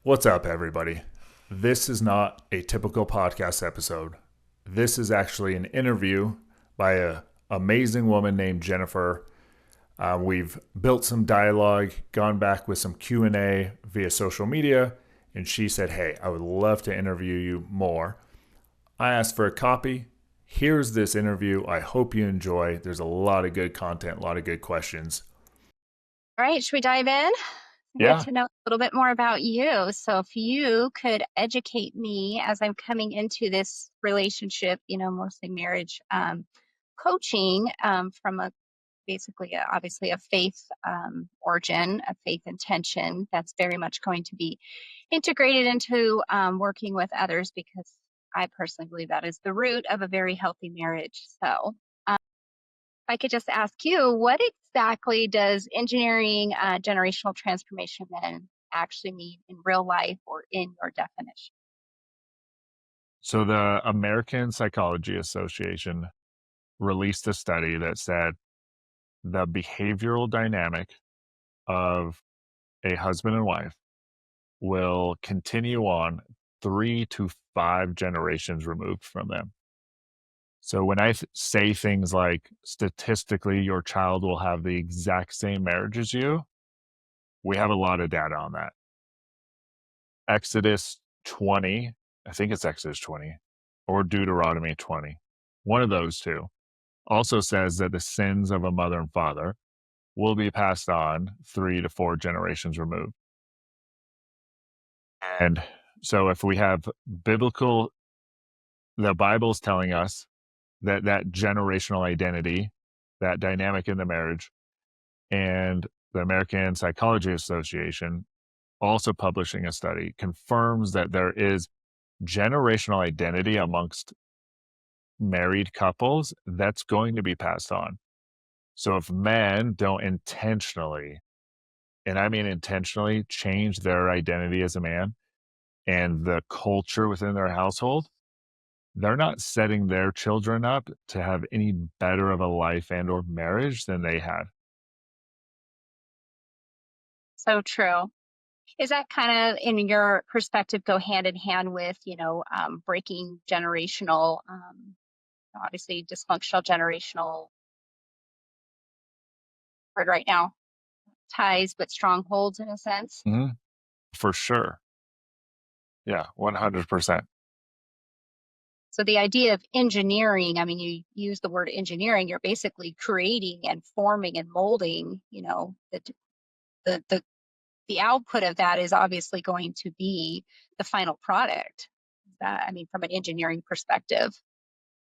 What's up, everybody? This is not a typical podcast episode. This is actually an interview by an amazing woman named Jennifer. We've built some dialogue, gone back with some Q&A via social media, and she said, hey, I would love to interview you more. I asked for a copy. Here's this interview. I hope you enjoy. There's a lot of good content, a lot of good questions. All right, should we dive in? Get Yeah. to know a little bit more about you. So if you could educate me as I'm coming into this relationship, mostly marriage coaching from obviously a faith origin, a faith intention that's very much going to be integrated into working with others, because I personally believe that is the root of a very healthy marriage. So I could just ask you, what exactly does engineering generational transformation then actually mean in real life or in your definition? So the American Psychology Association released a study that said the behavioral dynamic of a husband and wife will continue on 3 to 5 generations removed from them. So when I say things like statistically your child will have the exact same marriage as you, we have a lot of data on that. Exodus 20, I think it's Exodus 20 or Deuteronomy 20, one of those two, also says that the sins of a mother and father will be passed on 3 to 4 generations removed. And so if we have biblical, the Bible's telling us that generational identity, that dynamic in the marriage, and the American Psychology Association also publishing a study confirms that there is generational identity amongst married couples that's going to be passed on. So if men don't intentionally, and I mean intentionally, change their identity as a man and the culture within their household, they're not setting their children up to have any better of a life and or marriage than they had. So true. Is that kind of, in your perspective, go hand in hand with, breaking generational, obviously dysfunctional generational word right now, ties, but strongholds in a sense? Mm-hmm. For sure. Yeah, 100%. So the idea of engineering, I mean, you use the word engineering, you're basically creating and forming and molding, the the output of that is obviously going to be the final product. From an engineering perspective.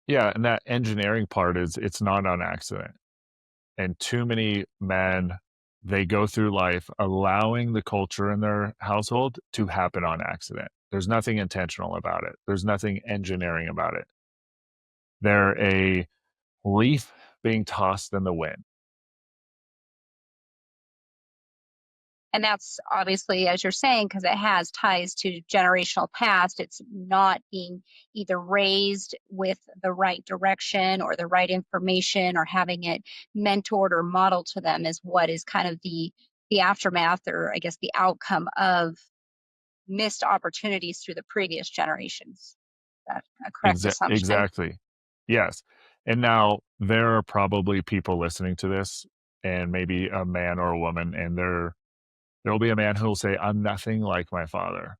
Yeah, and that engineering part is it's not on accident. And too many men, they go through life allowing the culture in their household to happen on accident. There's nothing intentional about it. There's nothing engineering about it. They're a leaf being tossed in the wind. And that's obviously, as you're saying, because it has ties to generational past. It's not being either raised with the right direction or the right information, or having it mentored or modeled to them, is what is kind of the aftermath, or I guess the outcome of missed opportunities through the previous generations. Is that a correct assumption? Exactly. Yes. And now there are probably people listening to this, and maybe a man or a woman, and there'll be a man who'll say, I'm nothing like my father.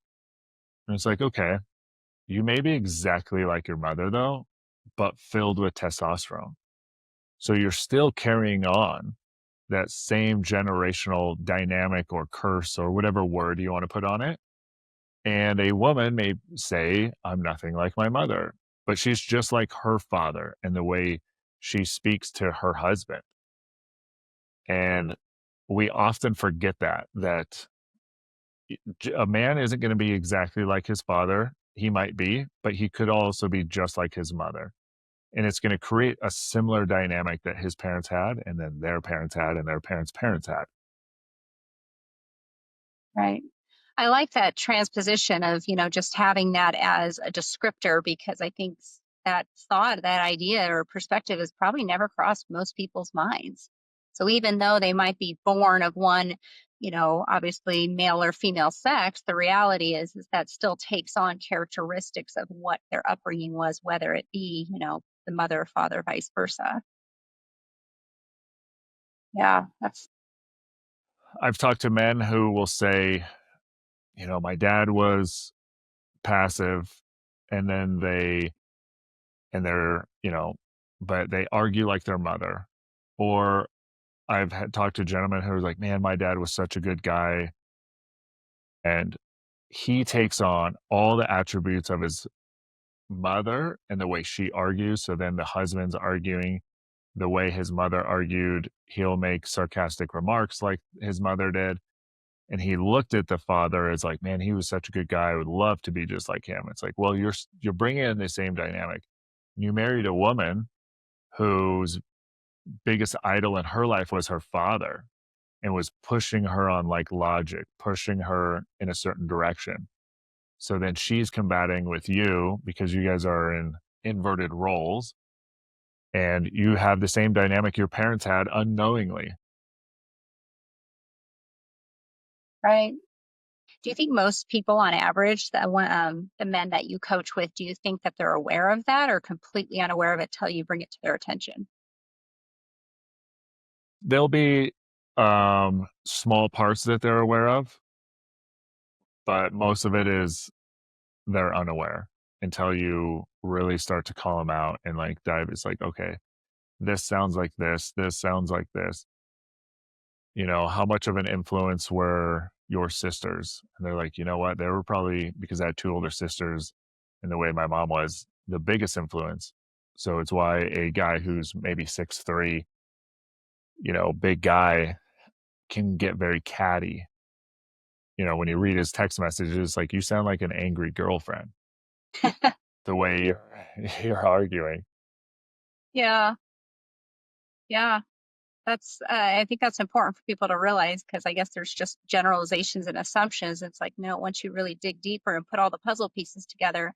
And it's like, okay, you may be exactly like your mother, though, but filled with testosterone. So you're still carrying on that same generational dynamic or curse or whatever word you want to put on it. And a woman may say, I'm nothing like my mother, but she's just like her father in the way she speaks to her husband. And we often forget that a man isn't going to be exactly like his father. He might be, but he could also be just like his mother. And it's going to create a similar dynamic that his parents had, and then their parents had, and their parents' had. Right. I like that transposition of, just having that as a descriptor, because I think that thought, that idea or perspective has probably never crossed most people's minds. So even though they might be born of one obviously male or female sex, the reality is that still takes on characteristics of what their upbringing was, whether it be, the mother, father, vice versa. Yeah, that's I've talked to men who will say, my dad was passive, and then they're, but they argue like their mother. Or I've had talked to gentlemen who was like, man, my dad was such a good guy. And he takes on all the attributes of his mother and the way she argues. So then the husband's arguing the way his mother argued. He'll make sarcastic remarks like his mother did. And he looked at the father as like, man, he was such a good guy. I would love to be just like him. It's like, well, you're bringing in the same dynamic. You married a woman whose biggest idol in her life was her father and was pushing her on like logic, pushing her in a certain direction. So then she's combating with you because you guys are in inverted roles and you have the same dynamic your parents had unknowingly. right. Do you think most people on average, the men that you coach with, do you think that they're aware of that or completely unaware of it till you bring it to their attention? There'll be small parts that they're aware of, but most of it is they're unaware until you really start to call them out and like dive. It's like, okay, this sounds like this sounds like this. How much of an influence were your sisters? And they're like, you know what? They were probably, because I had two older sisters and the way my mom was, the biggest influence. So it's why a guy who's maybe 6'3", big guy can get very catty. When you read his text messages, like you sound like an angry girlfriend, the way you're arguing. Yeah, yeah. I think that's important for people to realize because I guess there's just generalizations and assumptions. It's like, no, once you really dig deeper and put all the puzzle pieces together,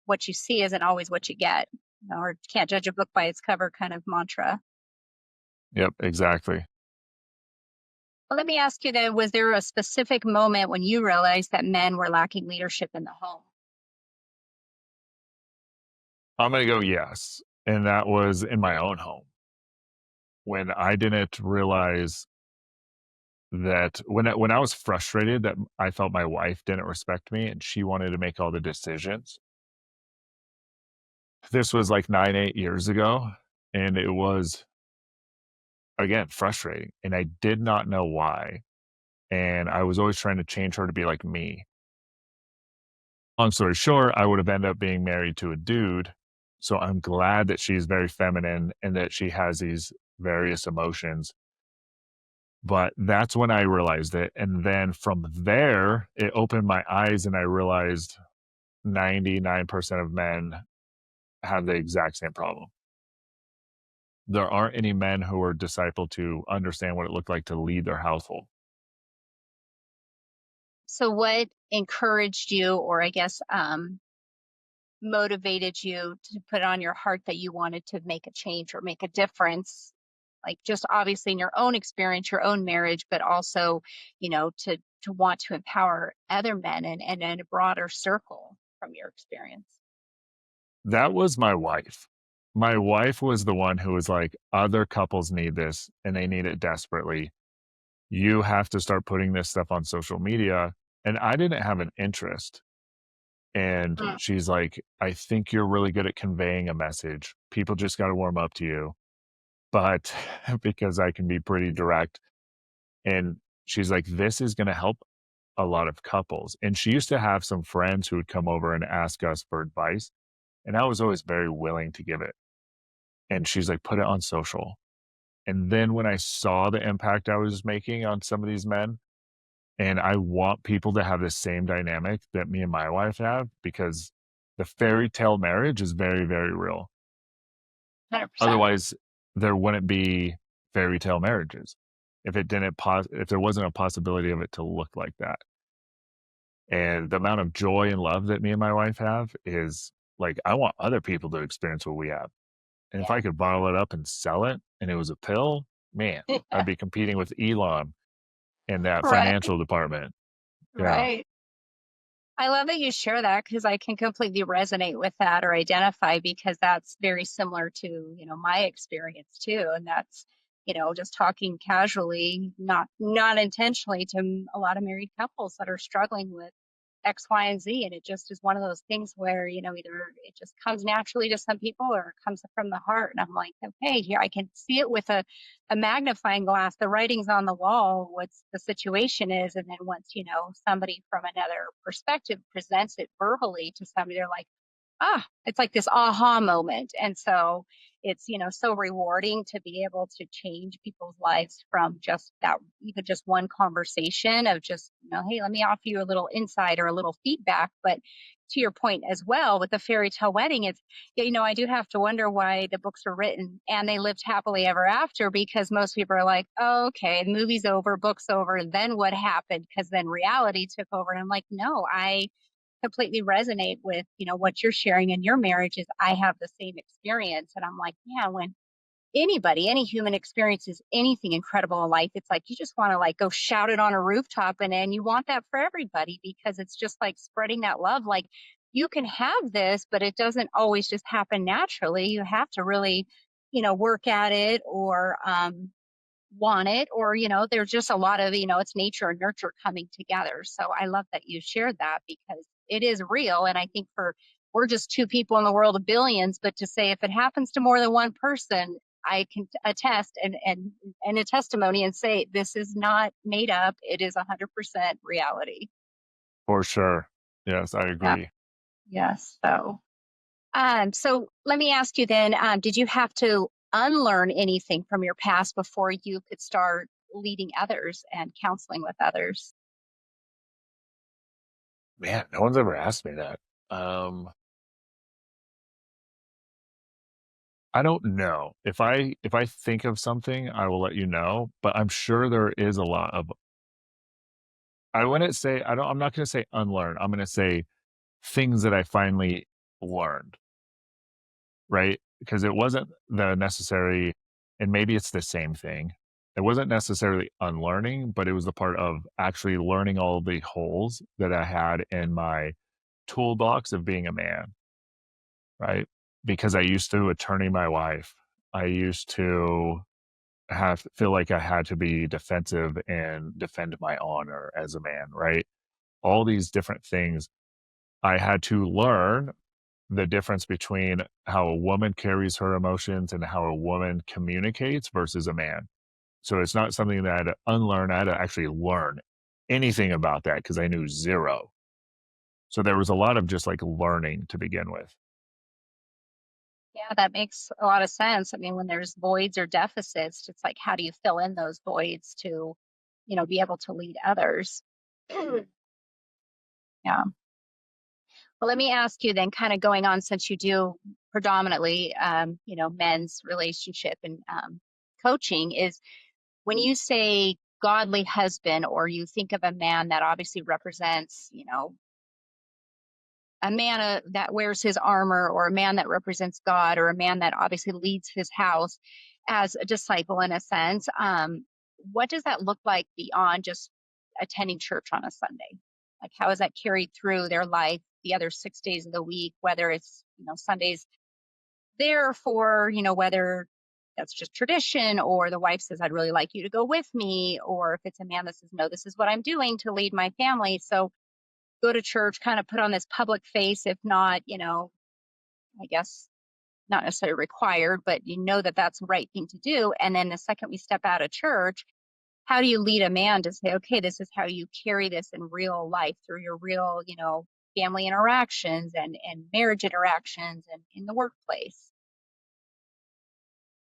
what you see isn't always what you get, or you can't judge a book by its cover kind of mantra. Yep, exactly. Well, let me ask you then, was there a specific moment when you realized that men were lacking leadership in the home? I'm gonna go yes. And that was in my own home when I didn't realize that when I was frustrated that I felt my wife didn't respect me and she wanted to make all the decisions. This was like 9, 8 years ago, and it was, again, frustrating, and I did not know why, and I was always trying to change her to be like me. Long story short, I would have ended up being married to a dude, so I'm glad that she's very feminine and that she has these various emotions, but that's when I realized it, and then from there, it opened my eyes and I realized 99% of men have the exact same problem. There aren't any men who are discipled to understand what it looked like to lead their household. So, what encouraged you, or I guess motivated you to put on your heart that you wanted to make a change or make a difference? Like just obviously in your own experience, your own marriage, but also, to want to empower other men and in a broader circle from your experience. That was my wife. My wife was the one who was like, other couples need this and they need it desperately. You have to start putting this stuff on social media. And I didn't have an interest. And Mm. she's like, I think you're really good at conveying a message. People just got to warm up to you. But because I can be pretty direct. And she's like, this is going to help a lot of couples. And she used to have some friends who would come over and ask us for advice. And I was always very willing to give it. And she's like, put it on social. And then when I saw the impact I was making on some of these men, and I want people to have the same dynamic that me and my wife have, because the fairy tale marriage is very, very real. 100%. Otherwise, there wouldn't be fairy tale marriages if it didn't if there wasn't a possibility of it to look like that. And the amount of joy and love that me and my wife have is like, I want other people to experience what we have. And if Yeah. I could bottle it up and sell it and it was a pill, man, I'd be competing with Elon. in that Right, financial department. Yeah, right. I love that you share that because I can completely resonate with that or identify because that's very similar to, my experience too. And that's, just talking casually, not intentionally to a lot of married couples that are struggling with X, Y, and Z. And it just is one of those things where, either it just comes naturally to some people or it comes from the heart. And I'm like, okay, here I can see it with a magnifying glass. The writing's on the wall, what's the situation is. And then once, somebody from another perspective presents it verbally to somebody, they're like, it's like this aha moment. And so it's, so rewarding to be able to change people's lives from just that, even just one conversation of just, hey, let me offer you a little insight or a little feedback. But to your point as well, with the fairy tale wedding, it's, I do have to wonder why the books were written and they lived happily ever after, because most people are like, oh, okay, the movie's over, book's over. Then what happened? Because then reality took over. And I'm like, no, I completely resonate with what you're sharing in your marriage. Is I have the same experience, and I'm like, yeah, when any human experiences anything incredible in life, it's like you just want to like go shout it on a rooftop, and you want that for everybody because it's just like spreading that love. Like, you can have this, but it doesn't always just happen naturally. You have to really work at it, or want it, or there's just a lot of it's nature and nurture coming together. So I love that you shared that because it is real. And I think for we're just two people in the world of billions, but to say if it happens to more than one person, I can attest and a testimony and say this is not made up. It is 100% reality. for sure. Yes, I Yeah. agree. Yes. So let me ask you then, did you have to unlearn anything from your past before you could start leading others and counseling with others? Man, no one's ever asked me that. Um, I don't know. If I think of something, I will let you know, but I'm sure there is a lot of I wouldn't say I'm not gonna say unlearn, I'm gonna say things that I finally learned, right? Because it wasn't the necessary, and maybe it's the same thing. It wasn't necessarily unlearning, but it was the part of actually learning all the holes that I had in my toolbox of being a man, right? Because I used to attorney my wife. I used to have feel like I had to be defensive and defend my honor as a man, right? All these different things I had to learn the difference between how a woman carries her emotions and how a woman communicates versus a man. So it's not something that I had to unlearn. I had to actually learn anything about that because I knew zero. So there was a lot of just like learning to begin with. Yeah, that makes a lot of sense. I mean, when there's voids or deficits, it's like, how do you fill in those voids to, be able to lead others? Yeah. Well, let me ask you then, kind of going on, since you do predominantly, men's relationship and coaching, is when you say godly husband, or you think of a man that obviously represents, a man that wears his armor, or a man that represents God, or a man that obviously leads his house as a disciple in a sense. What does that look like beyond just attending church on a Sunday? Like, how is that carried through their life the other 6 days of the week, whether it's, Sundays there for, whether that's just tradition, or the wife says, I'd really like you to go with me, or if it's a man that says, no, this is what I'm doing to lead my family. So go to church, kind of put on this public face, if not, I guess not necessarily required, but you know that that's the right thing to do. And then the second we step out of church, how do you lead a man to say, okay, this is how you carry this in real life through your real, family interactions and marriage interactions and in the workplace?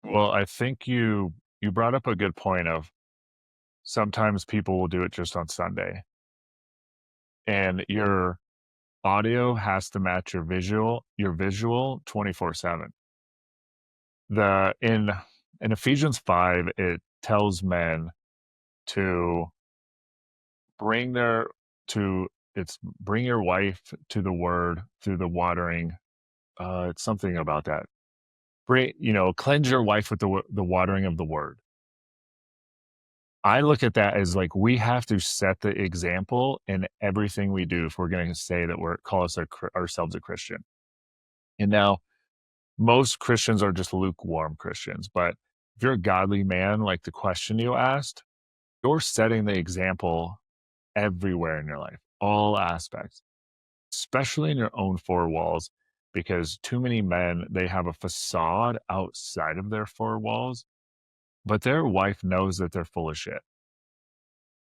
Well, I think you brought up a good point of sometimes people will do it just on Sunday, and your audio has to match your visual 24/7. The in Ephesians 5, it tells men to bring their to it's bring your wife to the word through the watering. It's something about that. Cleanse your wife with the watering of the word. I look at that as like we have to set the example in everything we do if we're going to say that we're call us ourselves a Christian. And now most Christians are just lukewarm Christians, but if you're a godly man, like the question you asked, you're setting the example everywhere in your life, all aspects, especially in your own four walls, because too many men, they have a facade outside of their four walls, but their wife knows that they're full of shit,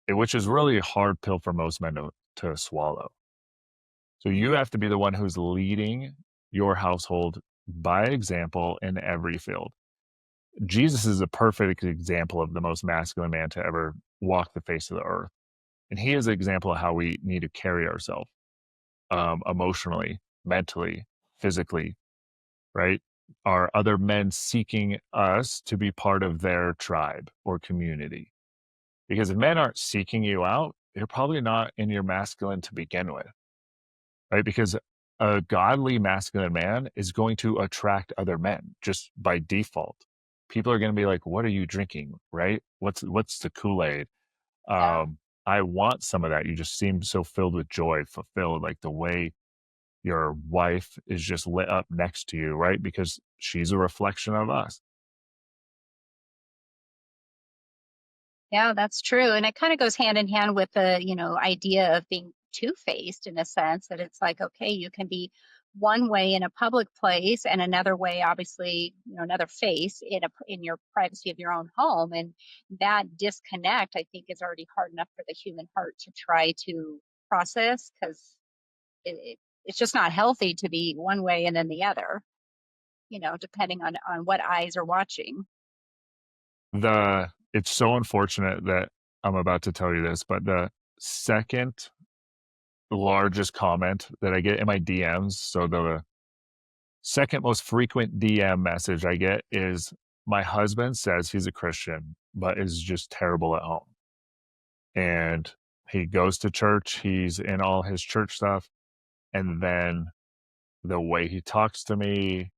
which is really a hard pill for most men to swallow. So you have to be the one who's leading your household by example in every field. Jesus is a perfect example of the most masculine man to ever walk the face of the earth. And he is an example of how we need to carry ourselves emotionally, mentally, physically, right? Are other men seeking us to be part of their tribe or community? Because if men aren't seeking you out, you're probably not in your masculine to begin with, right? Because a godly masculine man is going to attract other men just by default. People are going to be like, "What are you drinking?" Right? What's the Kool Aid? Yeah. I want some of that. You just seem so filled with joy, fulfilled, like the way your wife is just lit up next to you, right? Because she's a reflection of us. Yeah, that's true. And it kind of goes hand in hand with the, idea of being two-faced in a sense that it's like, okay, you can be one way in a public place and another way, obviously, another face in your privacy of your own home. And that disconnect, I think, is already hard enough for the human heart to try to process because it's just not healthy to be one way and then the other, depending on what eyes are watching. It's so unfortunate that I'm about to tell you this, but the second largest comment that I get in my DMs, so the second most frequent DM message I get is my husband says he's a Christian, but is just terrible at home. And he goes to church, he's in all his church stuff, and then the way he talks to me,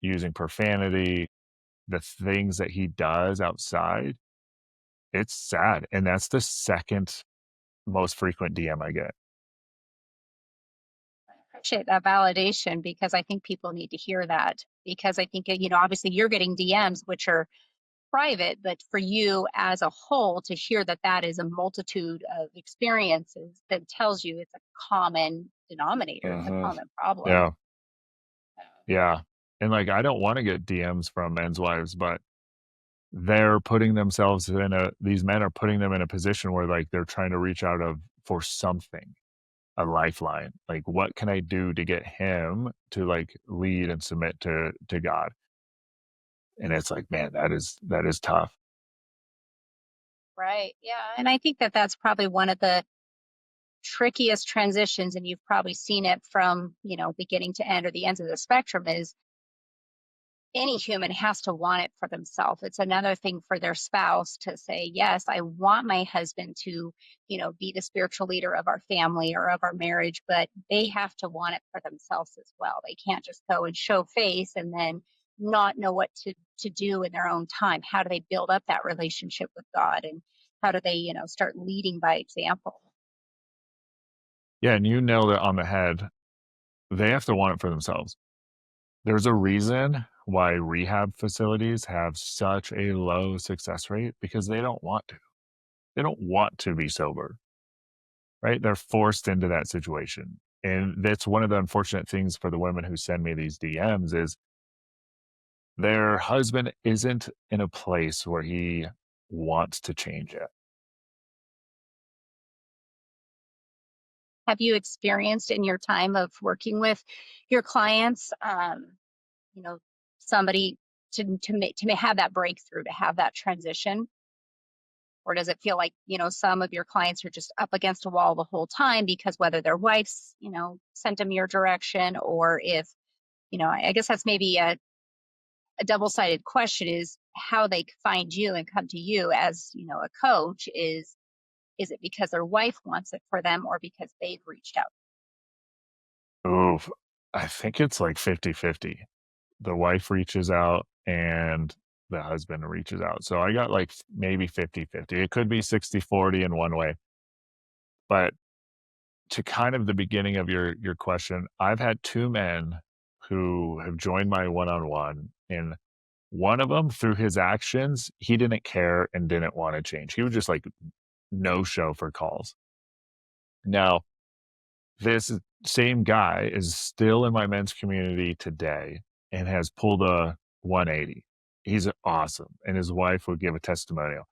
using profanity, the things that he does outside, it's sad. And that's the second most frequent DM I get. Appreciate that validation because I think people need to hear that because I think, obviously you're getting DMs, which are private, but for you as a whole to hear that that is a multitude of experiences that tells you it's a common denominator, it's a Mhm. common problem. Yeah. Yeah. And like, I don't want to get DMs from men's wives, but they're putting themselves in these men are putting them in a position where like they're trying to reach out of for something, a lifeline. Like, what can I do to get him to like lead and submit to God? And it's like, man, that is tough. Right. Yeah. And I think that that's probably one of the trickiest transitions, and you've probably seen it from, beginning to end or the ends of the spectrum is any human has to want it for themselves. It's another thing for their spouse to say, yes, I want my husband to, be the spiritual leader of our family or of our marriage, but they have to want it for themselves as well. They can't just go and show face and then not know what to do in their own time. How do they build up that relationship with God? And how do they, start leading by example? Yeah, and you nailed it on the head. They have to want it for themselves. There's a reason why rehab facilities have such a low success rate because they don't want to. They don't want to be sober, right? They're forced into that situation. And that's one of the unfortunate things for the women who send me these DMs is their husband isn't in a place where he wants to change it. Have you experienced in your time of working with your clients, you know, somebody to have that breakthrough, to have that transition? Or does it feel like, some of your clients are just up against a wall the whole time because whether their wives, sent them your direction or if, I guess that's maybe a double-sided question is how they find you and come to you as, a coach is it because their wife wants it for them or because they've reached out? Oof. I think it's like 50-50. The wife reaches out and the husband reaches out. So I got like maybe 50-50. It could be 60-40 in one way. But to kind of the beginning of your question, I've had two men who have joined my one-on-one, and one of them, through his actions, he didn't care and didn't want to change. He would just like no show for calls. Now, this same guy is still in my men's community today and has pulled a 180. He's awesome, and his wife would give a testimonial.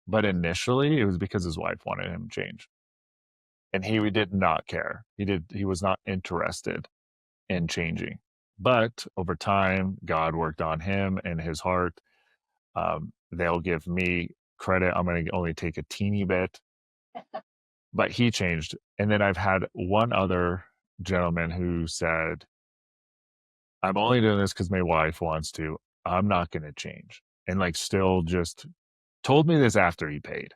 But initially, it was because his wife wanted him to change, and he did not care. He was not interested in changing. But over time, God worked on him and his heart. They'll give me credit. I'm going to only take a teeny bit, but he changed. And then I've had one other gentleman who said, I'm only doing this because my wife wants to. I'm not going to change. And like, still just told me this after he paid.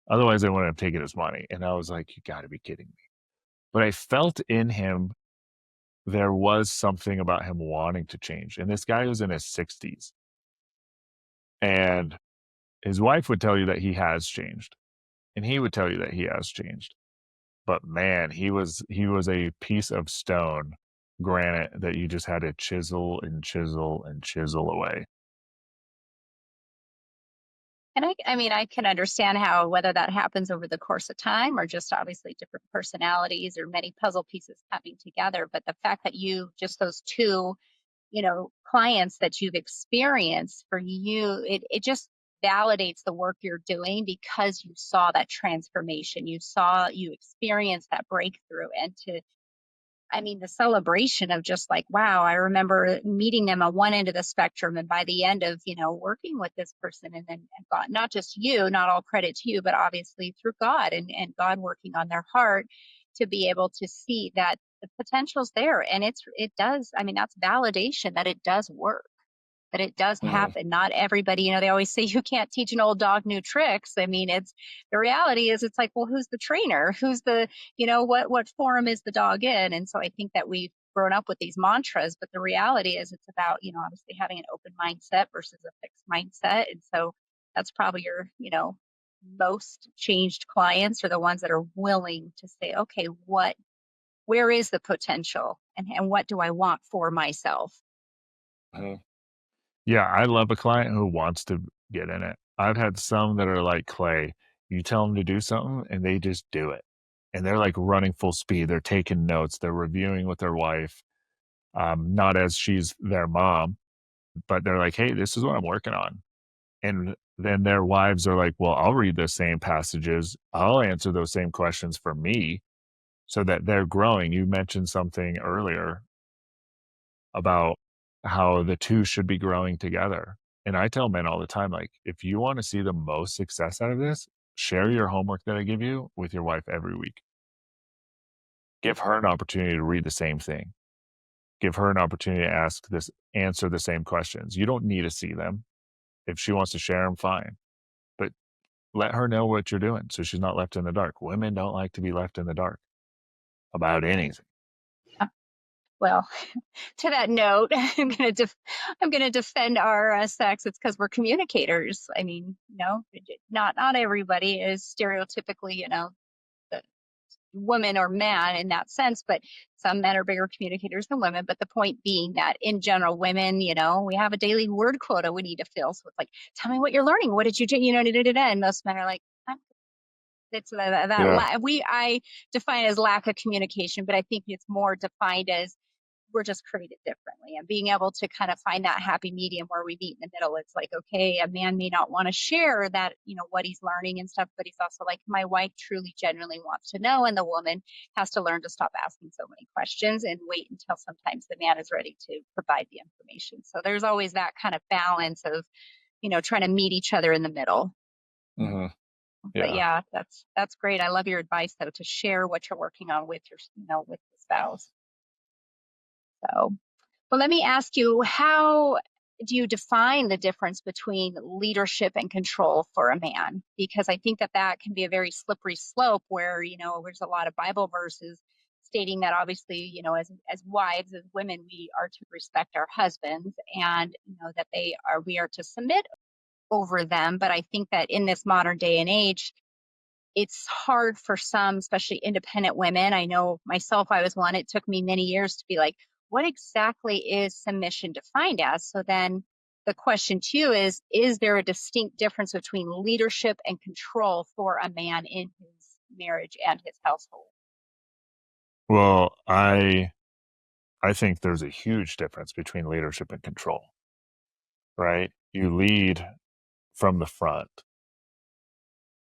Otherwise, I wouldn't have taken his money. And I was like, you got to be kidding me. But I felt in him, there was something about him wanting to change. And this guy was in his 60s. And his wife would tell you that he has changed. And he would tell you that he has changed. But man, he was a piece of stone, granite that you just had to chisel and chisel and chisel away. And I mean, I can understand how whether that happens over the course of time or just obviously different personalities or many puzzle pieces coming together. But the fact that you just those two, clients that you've experienced for you, it just validates the work you're doing because you saw that transformation. You experienced that breakthrough. And the celebration of just like, wow, I remember meeting them on one end of the spectrum. And by the end of, working with this person and then God, not just you, not all credit to you, but obviously through God and God working on their heart to be able to see that the potential's there. And it does, that's validation that it does work, that it does Mhm, happen. Not everybody, they always say you can't teach an old dog new tricks. It's the reality is it's like, well, who's the trainer? Who's the, what forum is the dog in? And so I think that we've grown up with these mantras, but the reality is it's about, obviously having an open mindset versus a fixed mindset. And so that's probably your, most changed clients are the ones that are willing to say, okay, where is the potential and what do I want for myself? mhm. Yeah, I love a client who wants to get in it. I've had some that are like clay. You tell them to do something and they just do it. And they're like running full speed. They're taking notes. They're reviewing with their wife, not as she's their mom, but they're like, hey, this is what I'm working on. And then their wives are like, well, I'll read those same passages. I'll answer those same questions for me so that they're growing. You mentioned something earlier about how the two should be growing together. And I tell men all the time, like, if you want to see the most success out of this, share your homework that I give you with your wife every week. Give her an opportunity to read the same thing. Give her an opportunity to answer the same questions. You don't need to see them. If she wants to share them, fine. But let her know what you're doing so she's not left in the dark. Women don't like to be left in the dark about anything. Well, to that note, I'm gonna defend our sex. It's because we're communicators. Not everybody is stereotypically, the woman or man in that sense, but some men are bigger communicators than women. But the point being that in general, women, we have a daily word quota we need to fill. So it's like, tell me what you're learning. What did you do? And most men are like, it's Yeah. I define it as lack of communication, but I think it's more defined as we're just created differently and being able to kind of find that happy medium where we meet in the middle. It's like, okay, a man may not want to share that, what he's learning and stuff, but he's also like, my wife truly genuinely wants to know. And the woman has to learn to stop asking so many questions and wait until sometimes the man is ready to provide the information. So there's always that kind of balance of, trying to meet each other in the middle. Hmm. But Yeah. yeah, that's great. I love your advice though, to share what you're working on with your, with the spouse. So, well, let me ask you, how do you define the difference between leadership and control for a man? Because I think that can be a very slippery slope where, there's a lot of Bible verses stating that obviously, as wives, as women, we are to respect our husbands, and that we are to submit over them. But I think that in this modern day and age, it's hard for some, especially independent women. I know myself, I was one. It took me many years to be like, what exactly is submission defined as? So then the question too is there a distinct difference between leadership and control for a man in his marriage and his household? Well, I think there's a huge difference between leadership and control, right? You lead from the front.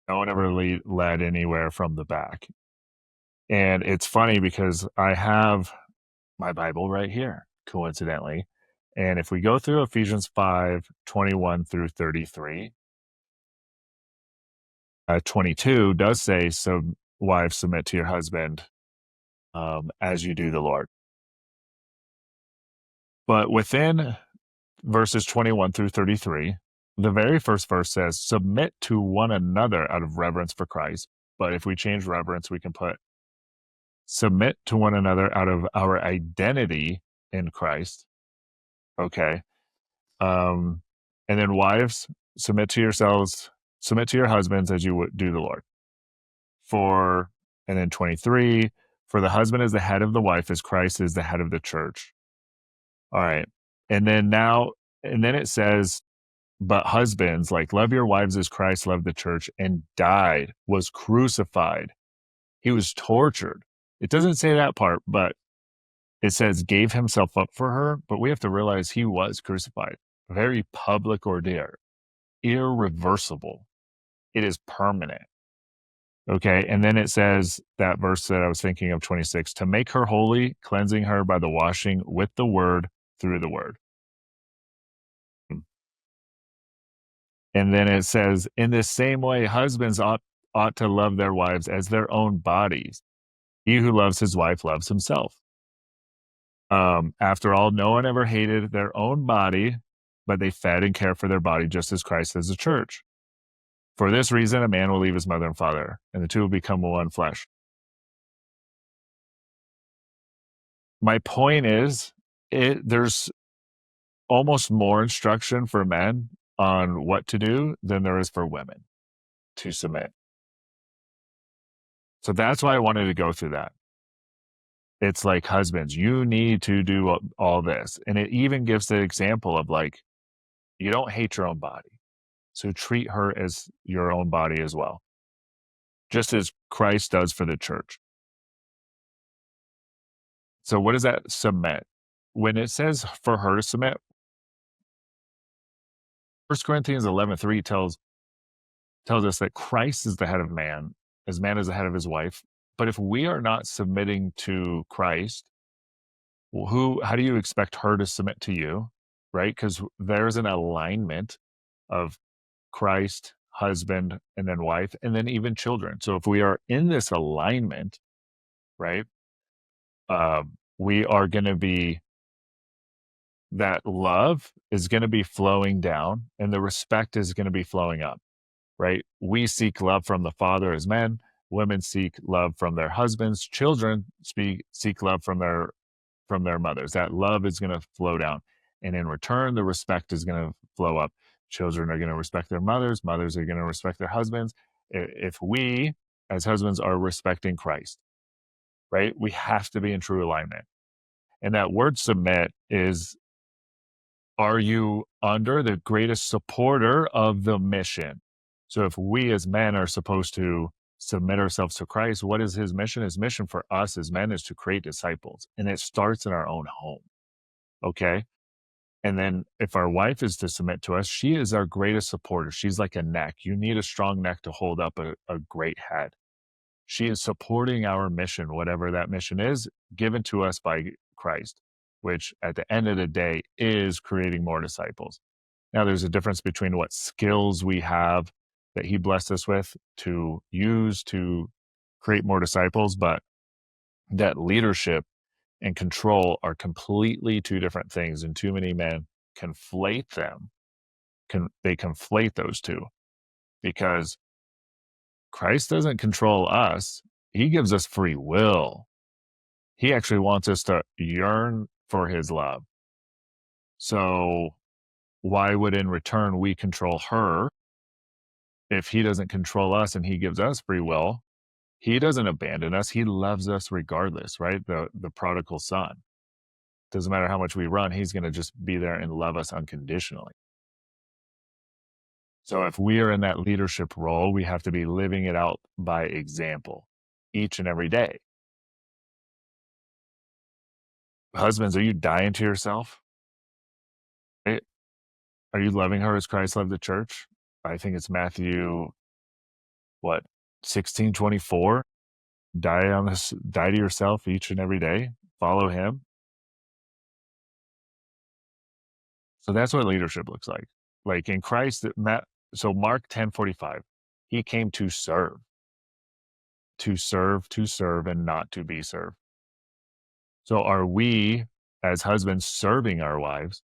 No one ever led anywhere from the back. And it's funny because I have my Bible right here, coincidentally. And if we go through Ephesians 5:21 through 33, 22 does say, so wives, submit to your husband as you do the Lord. But within verses 21 through 33, the very first verse says, submit to one another out of reverence for Christ. But if we change reverence, we can put submit to one another out of our identity in Christ. Okay. Um, and then wives, submit to yourselves, submit to your husbands as you would do the Lord. And then 23, for the husband is the head of the wife as Christ is the head of the church. All right. And then it says, but husbands, like, love your wives as Christ loved the church and died, was crucified. He was tortured. It doesn't say that part, but it says gave himself up for her. But we have to realize he was crucified. A very public ordeal, irreversible. It is permanent. Okay. And then it says that verse that I was thinking of, 26, to make her holy, cleansing her by the washing with the word through the word. And then it says, in this same way, husbands ought to love their wives as their own bodies. He who loves his wife loves himself. After all, no one ever hated their own body, but they fed and cared for their body just as Christ has the church. For this reason, a man will leave his mother and father, and the two will become one flesh. My point is, there's almost more instruction for men on what to do than there is for women to submit. So that's why I wanted to go through that. It's like, husbands, you need to do all this. And it even gives the example of, like, you don't hate your own body. So treat her as your own body as well, just as Christ does for the church. So what does that submit? When it says for her to submit, 1 Corinthians 11:3 tells us that Christ is the head of man, as man is the head of his wife. But if we are not submitting to Christ, how do you expect her to submit to you? Right? Because there's an alignment of Christ, husband, and then wife, and then even children. So if we are in this alignment, right, we are going to be, that love is going to be flowing down and the respect is going to be flowing up, right? We seek love from the Father as men, women seek love from their husbands, children seek love from their mothers. That love is going to flow down. And in return, the respect is going to flow up. Children are going to respect their mothers. Mothers are going to respect their husbands. If we, as husbands, are respecting Christ, right, we have to be in true alignment. And that word submit is, are you under the greatest supporter of the mission? So if we as men are supposed to submit ourselves to Christ, what is his mission? His mission for us as men is to create disciples. And it starts in our own home. Okay. And then if our wife is to submit to us, she is our greatest supporter. She's like a neck. You need a strong neck to hold up a great head. She is supporting our mission, whatever that mission is, given to us by Christ, which at the end of the day is creating more disciples. Now, there's a difference between what skills we have that he blessed us with to use to create more disciples, but that leadership and control are completely two different things, and too many men conflate them. They conflate those two, because Christ doesn't control us. He gives us free will. He actually wants us to yearn for his love. So why would in return we control her if he doesn't control us and he gives us free will? He doesn't abandon us. He loves us regardless, right? The prodigal son. Doesn't matter how much we run, he's going to just be there and love us unconditionally. So if we are in that leadership role, we have to be living it out by example each and every day. Husbands, are you dying to yourself? Right? Are you loving her as Christ loved the church? I think it's Matthew, what, 16:24. Die to yourself each and every day. Follow him. So that's what leadership looks like. Like in Christ, so Mark 10:45, he came to serve, and not to be served. So are we as husbands serving our wives?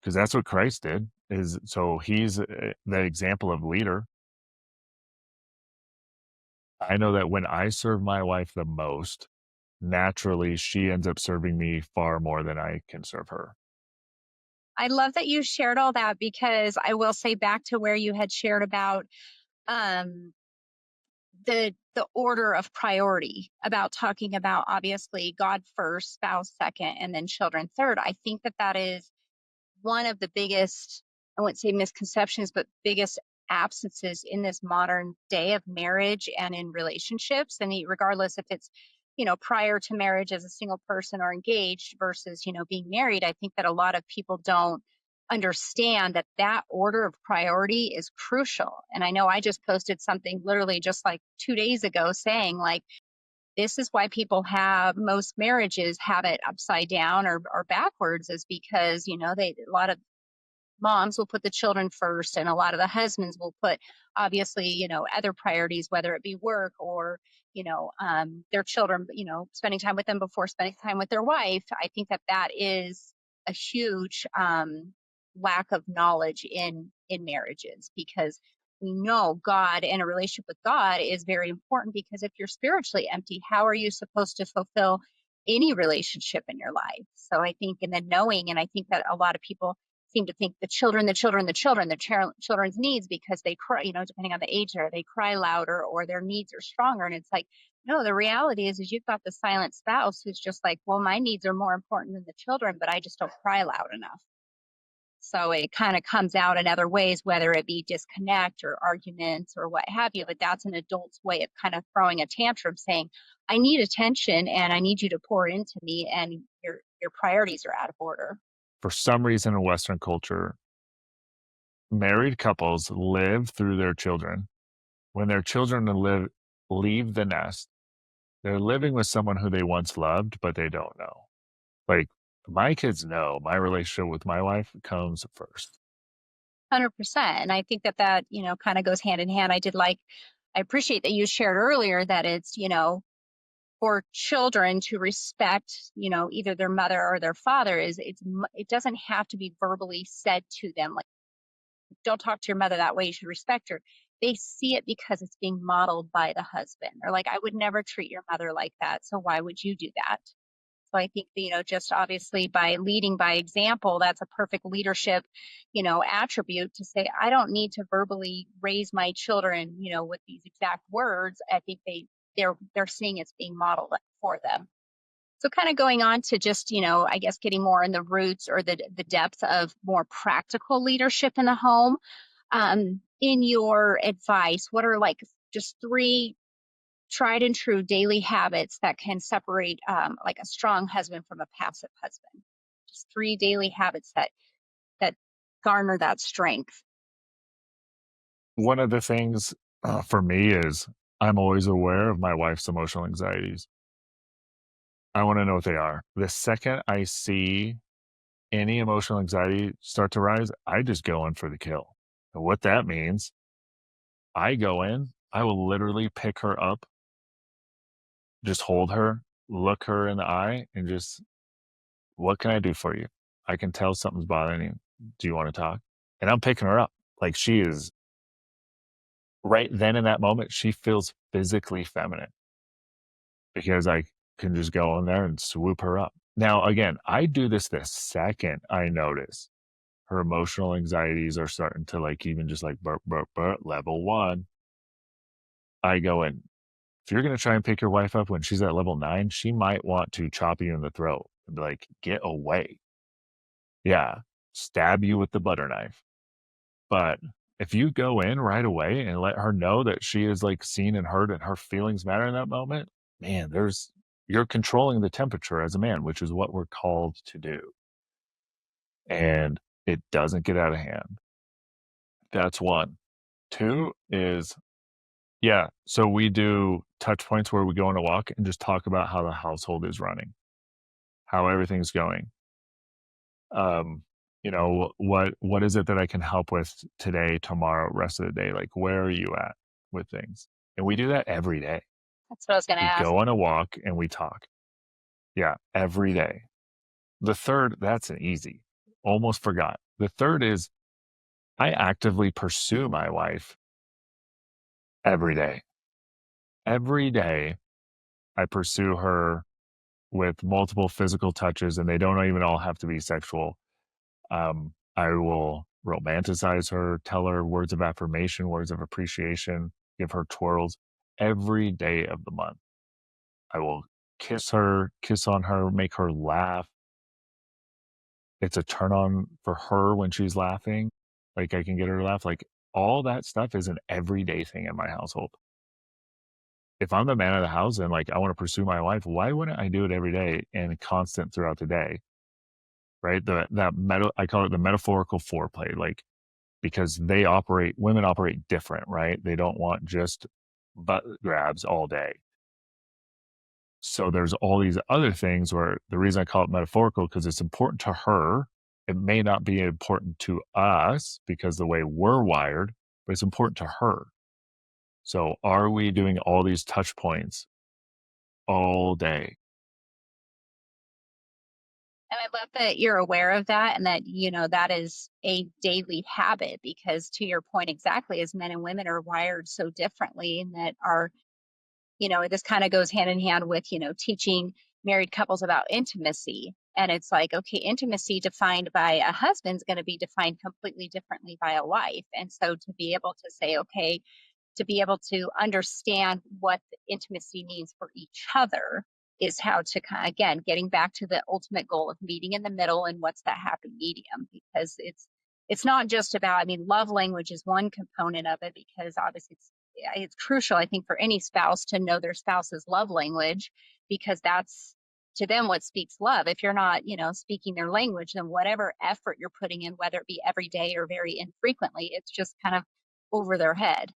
Because that's what Christ did. Is so he's the example of leader. I know that when I serve my wife the most, naturally she ends up serving me far more than I can serve her. I love that you shared all that because I will say back to where you had shared about um, the order of priority about talking about obviously God first, spouse second, and then children third. I think that that is one of the biggest, I wouldn't say misconceptions, but biggest absences in this modern day of marriage and in relationships. And regardless if it's, prior to marriage as a single person or engaged versus, being married, I think that a lot of people don't understand that that order of priority is crucial. And I know I just posted something literally just like 2 days ago saying like, this is why people have most marriages have it upside down or backwards is because they a lot of moms will put the children first and a lot of the husbands will put obviously other priorities whether it be work or their children spending time with them before spending time with their wife. I think that that is a huge lack of knowledge in marriages because we know God and a relationship with God is very important because if you're spiritually empty, how are you supposed to fulfill any relationship in your life? So I think, and then knowing, and I think that a lot of people seem to think the children, the children's needs because they cry, depending on the age there, they cry louder or their needs are stronger. And it's like, no, the reality is you've got the silent spouse who's just like, well, my needs are more important than the children, but I just don't cry loud enough. So it kind of comes out in other ways, whether it be disconnect or arguments or what have you. But that's an adult's way of kind of throwing a tantrum saying, I need attention and I need you to pour into me and your priorities are out of order. For some reason in Western culture, married couples live through their children. When their children leave the nest, they're living with someone who they once loved, but they don't know. Like my kids know my relationship with my wife comes first. 100%. And I think that that, kind of goes hand in hand. I appreciate that you shared earlier that it's, for children to respect, either their mother or their father it doesn't have to be verbally said to them. Like, don't talk to your mother that way. You should respect her. They see it because it's being modeled by the husband. Or like, I would never treat your mother like that. So why would you do that? So I think, just obviously by leading by example, that's a perfect leadership, attribute to say, I don't need to verbally raise my children, with these exact words. I think they're seeing it's being modeled for them. So kind of going on to just, I guess getting more in the roots or the depth of more practical leadership in the home. In your advice, what are like just three tried and true daily habits that can separate like a strong husband from a passive husband? Just three daily habits that garner that strength. One of the things for me is I'm always aware of my wife's emotional anxieties. I want to know what they are. The second I see any emotional anxiety start to rise, I just go in for the kill. And what that means, I go in, I will literally pick her up, just hold her, look her in the eye, and just, what can I do for you? I can tell something's bothering you. Do you want to talk? And I'm picking her up. Like she is right then in that moment, she feels physically feminine because can just go in there and swoop her up. Now, again, I do this the second I notice her emotional anxieties are starting to like even just like burp, burp, burp, level one. I go in. If you're going to try and pick your wife up when she's at level nine, she might want to chop you in the throat and be like, get away. Yeah. Stab you with the butter knife. But if you go in right away and let her know that she is like seen and heard and her feelings matter in that moment, man, you're controlling the temperature as a man, which is what we're called to do. And it doesn't get out of hand. That's one. Two is, yeah. So we do touch points where we go on a walk and just talk about how the household is running, how everything's going. Um, what is it that I can help with today, tomorrow, rest of the day? Like, where are you at with things? And we do that every day. That's what I was going to We ask. go on a walk and we talk. Yeah, every day. The third, that's an easy. Almost forgot. The third is I actively pursue my wife every day. Every day I pursue her with multiple physical touches, and they don't even all have to be sexual. I will romanticize her, tell her words of affirmation, words of appreciation, give her twirls every day of the month. I will kiss her, kiss on her, make her laugh. It's a turn on for her when she's laughing. Like I can get her to laugh. Like all that stuff is an everyday thing in my household. If I'm the man of the house and like I want to pursue my wife, why wouldn't I do it every day and constant throughout the day? Right. I call it the metaphorical foreplay. Like because women operate different, right? They don't want just butt grabs all day. So there's all these other things where the reason I call it metaphorical because it's important to her. It may not be important to us because the way we're wired, but it's important to her. So are we doing all these touch points all day? And I love that you're aware of that and that, that is a daily habit because to your point exactly, as men and women are wired so differently and that are, this kind of goes hand in hand with, teaching married couples about intimacy. And it's like, okay, intimacy defined by a husband is going to be defined completely differently by a wife. And so to be able to say, okay, to be able to understand what the intimacy means for each other is how to kind of, again, getting back to the ultimate goal of meeting in the middle and what's that happy medium, because it's not just about, I mean, love language is one component of it because obviously it's crucial, I think, for any spouse to know their spouse's love language because that's to them what speaks love. If you're not, speaking their language, then whatever effort you're putting in, whether it be every day or very infrequently, it's just kind of over their head.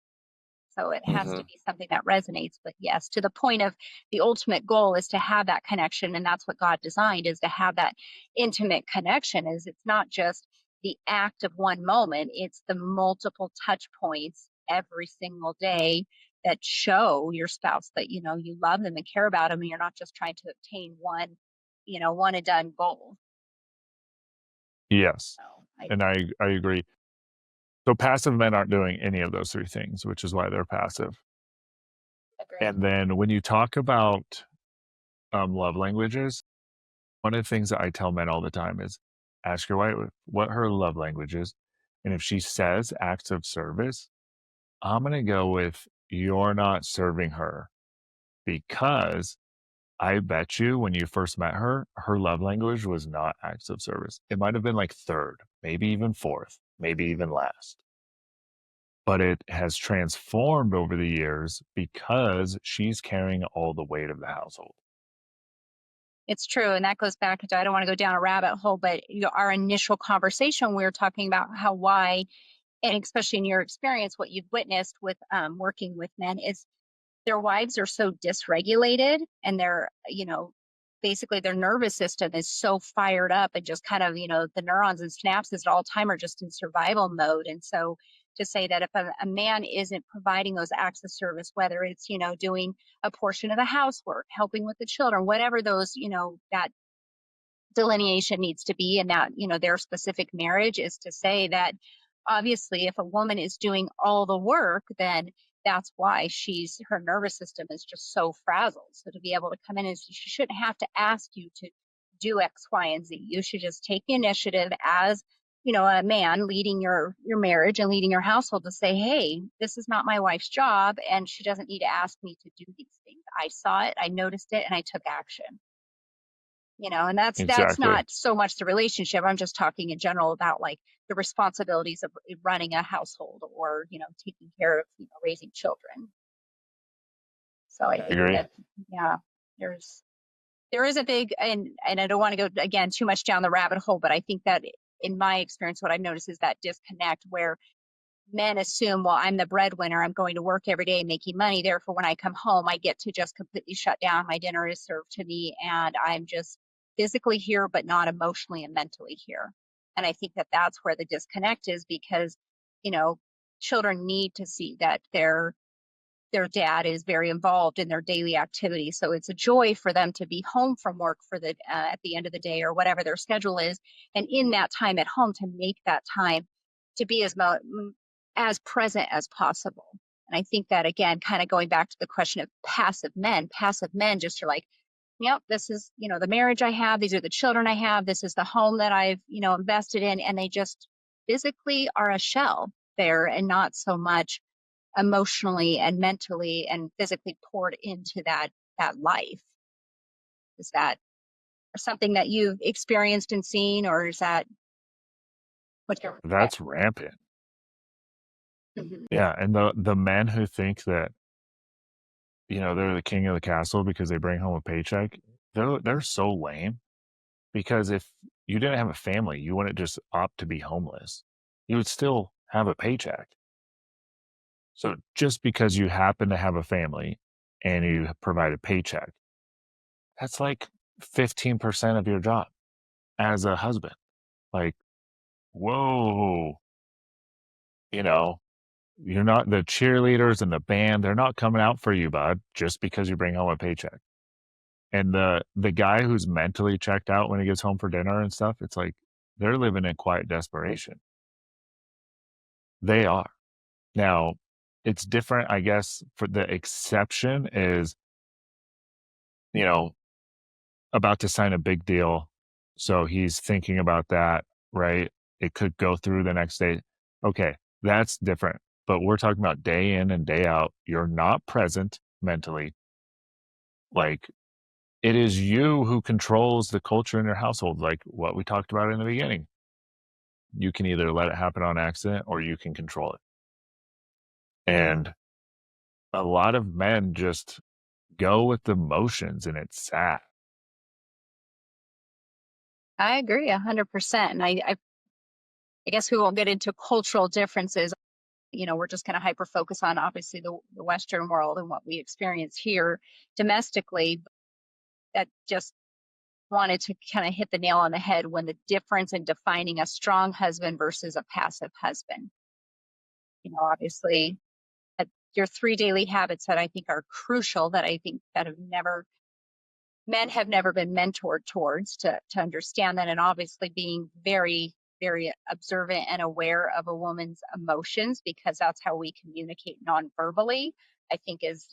So it has to Hmm. be something that resonates. But yes, to the point of the ultimate goal is to have that connection. And that's what God designed is to have that intimate connection is it's not just the act of one moment, it's the multiple touch points every single day that show your spouse that, you love them and care about them. And you're not just trying to obtain one and done goal. Yes. So I And I agree. So passive men aren't doing any of those three things, which is why they're passive. agree. And then when you talk about love languages, one of the things that I tell men all the time is ask your wife what her love language is. And if she says acts of service, I'm going to go with you're not serving her because I bet you when you first met her, her love language was not acts of service. It might have been like third, maybe even fourth, maybe even last. But it has transformed over the years because she's carrying all the weight of the household. It's true. And that goes back to, I don't want to go down a rabbit hole, but our initial conversation, we were talking about why, and especially in your experience, what you've witnessed with working with men is their wives are so dysregulated and they're, basically their nervous system is so fired up and just kind of, the neurons and synapses at all time are just in survival mode. And so to say that if a man isn't providing those acts of service, whether it's, doing a portion of the housework, helping with the children, whatever those, that delineation needs to be in that, their specific marriage is to say that obviously if a woman is doing all the work, then that's why her nervous system is just so frazzled. So to be able to come in and she shouldn't have to ask you to do X, Y, and Z. You should just take the initiative as, a man leading your marriage and leading your household to say, hey, this is not my wife's job, and she doesn't need to ask me to do these things. I saw it, I noticed it, and I took action. And that's Exactly. not so much the relationship. I'm just talking in general about like the responsibilities of running a household or, taking care of, raising children. So I I think agree. that, yeah, there is a big, and I don't want to go again too much down the rabbit hole, but I think that in my experience, what I've noticed is that disconnect where men assume, well, I'm the breadwinner, I'm going to work every day making money. Therefore, when I come home, I get to just completely shut down. My dinner is served to me, and I'm just physically here, but not emotionally and mentally here. And I think that that's where the disconnect is because, you know, children need to see that their dad is very involved in their daily activities. So it's a joy for them to be home from work for the at the end of the day or whatever their schedule is, and in that time at home to make that time to be as present as possible. And I think that again, kind of going back to the question of passive men just are like, yep, this is the marriage I have. These are the children I have. This is the home that I've invested in, and they just physically are a shell there and not so much emotionally and mentally and physically poured into that life. Is that something that you've experienced and seen, or is that what you're? That's rampant. Mhm. Yeah, and the men who think that, they're the king of the castle because they bring home a paycheck, they're so lame because if you didn't have a family, you wouldn't just opt to be homeless. You would still have a paycheck. So just because you happen to have a family and you provide a paycheck, that's like 15% of your job as a husband. Like, whoa, you know, you're not the cheerleaders and the band, they're not coming out for you, bud, just because you bring home a paycheck. And the guy who's mentally checked out when he gets home for dinner and stuff, it's like they're living in quiet desperation. They are. Now, it's different, I guess, for the exception is, you know, about to sign a big deal. So he's thinking about that, right? It could go through the next day. Okay, that's different. But we're talking about day in and day out. You're not present mentally. Like it is you who controls the culture in your household, like what we talked about in the beginning. You can either let it happen on accident or you can control it. And a lot of men just go with the motions and it's sad. I agree 100%. And I guess we won't get into cultural differences. We're just going to hyper focus on obviously the Western world and what we experience here domestically. That just wanted to kind of hit the nail on the head when the difference in defining a strong husband versus a passive husband. Obviously, your three daily habits that I think are crucial, that I think that men have never been mentored towards to understand that, and obviously being very, very observant and aware of a woman's emotions because that's how we communicate non-verbally, I think is,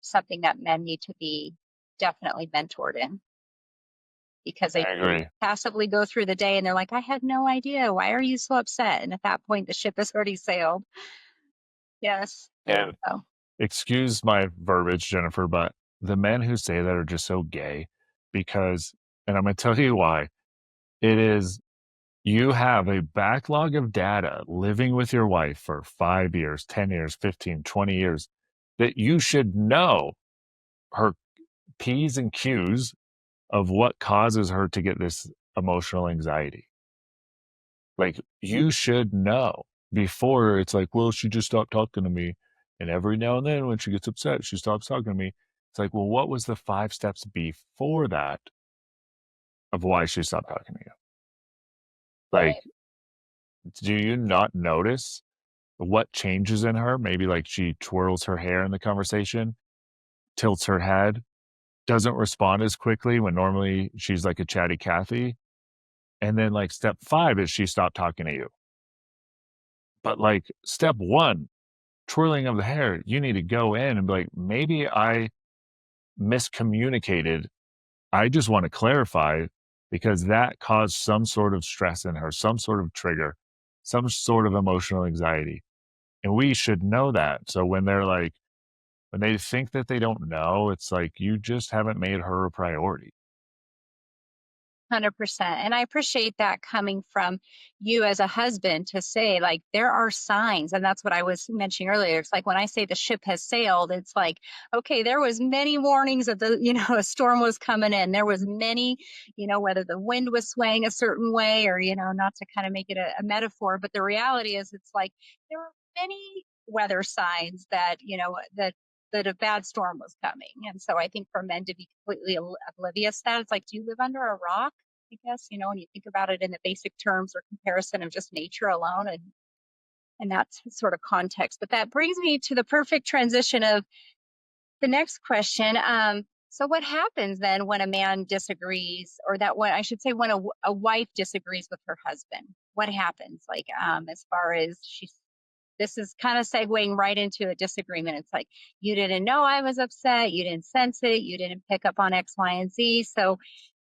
something that men need to be definitely mentored in because they I agree. passively go through the day and they're like, I had no idea. Why are you so upset? And at that point, the ship has already sailed. Yes. And So excuse my verbiage, Jennifer, but the men who say that are just so gay because, and I'm going to tell you why. It is you have a backlog of data living with your wife for 5 years, 10 years, 15, 20 years that you should know her P's and Q's of what causes her to get this emotional anxiety. Like, you should know before it's like, well, she just stopped talking to me. And every now and then when she gets upset, she stops talking to me. It's like, well, what was the 5 steps before that of why she stopped talking to you? Like, right. do you not notice what changes in her? Maybe like she twirls her hair in the conversation, tilts her head, doesn't respond as quickly when normally she's like a chatty Cathy. And then like step 5 is she stopped talking to you. But like step 1 twirling of the hair, you need to go in and be like, maybe I miscommunicated. I just want to clarify because that caused some sort of stress in her, some sort of trigger, some sort of emotional anxiety. And we should know that. So when they're like, when they think that they don't know, it's like you just haven't made her a priority. 100%. And I appreciate that coming from you as a husband to say, like, there are signs. And that's what I was mentioning earlier. It's like when I say the ship has sailed, it's like, okay, there was many warnings that a storm was coming in. There was many, whether the wind was swaying a certain way or, not to kind of make it a metaphor, but the reality is it's like there were many weather signs that a bad storm was coming. And so I think for men to be completely oblivious to that, it's like, do you live under a rock? I guess, when you think about it in the basic terms or comparison of just nature alone and that sort of context. But that brings me to the perfect transition of the next question. So what happens then when a man disagrees, or that when I should say when a wife disagrees with her husband? What happens? Like as far as this is kind of segueing right into a disagreement. It's like, you didn't know I was upset. You didn't sense it. You didn't pick up on X, Y, and Z. So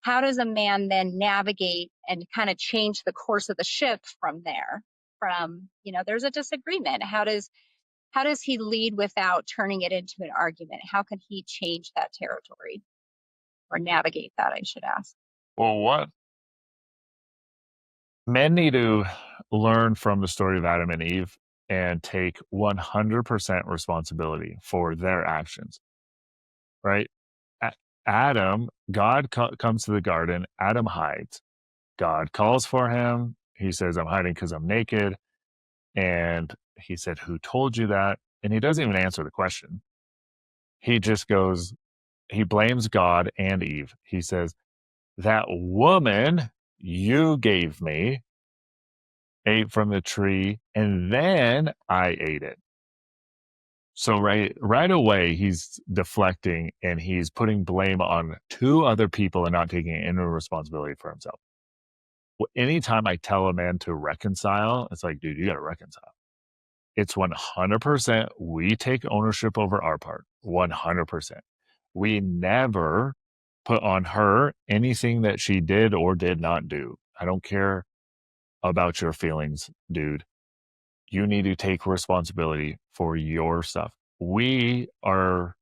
how does a man then navigate and kind of change the course of the ship from there? From, there's a disagreement. How does he lead without turning it into an argument? How can he change that territory or navigate that, I should ask? Well, what men need to learn from the story of Adam and Eve and take 100% responsibility for their actions, right? A- Adam, comes to the garden, Adam hides. God calls for him. He says, I'm hiding because I'm naked. And he said, who told you that? And he doesn't even answer the question. He just goes, he blames God and Eve. He says, that woman you gave me ate from the tree and then I ate it. So right away he's deflecting and he's putting blame on two other people and not taking any responsibility for himself. Anytime I tell a man to reconcile, it's like, dude, you got to reconcile. It's 100% we take ownership over our part. 100%. We never put on her anything that she did or did not do. I don't care about your feelings, dude. You need to take responsibility for your stuff. We are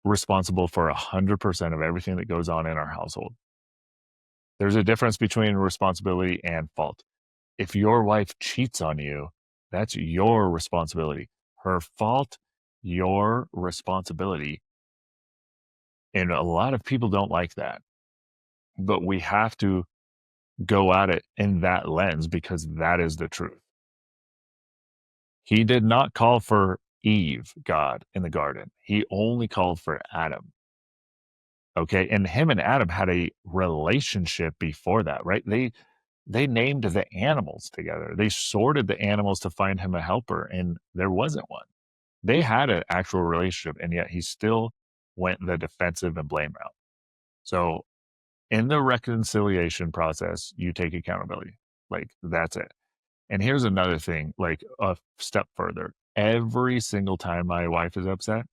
responsible for 100% of everything that goes on in our household. There's a difference between responsibility and fault. If your wife cheats on you, that's your responsibility. Her fault, your responsibility. And a lot of people don't like that. But we have to go at it in that lens because that is the truth. He did not call for Eve, God, in the garden. He only called for Adam. Okay. And him and Adam had a relationship before that, right? They named the animals together. They sorted the animals to find him a helper, and there wasn't one. They had an actual relationship, and yet he still went the defensive and blame route. So in the reconciliation process, you take accountability. Like that's it. And here's another thing, like a step further. Every single time my wife is upset,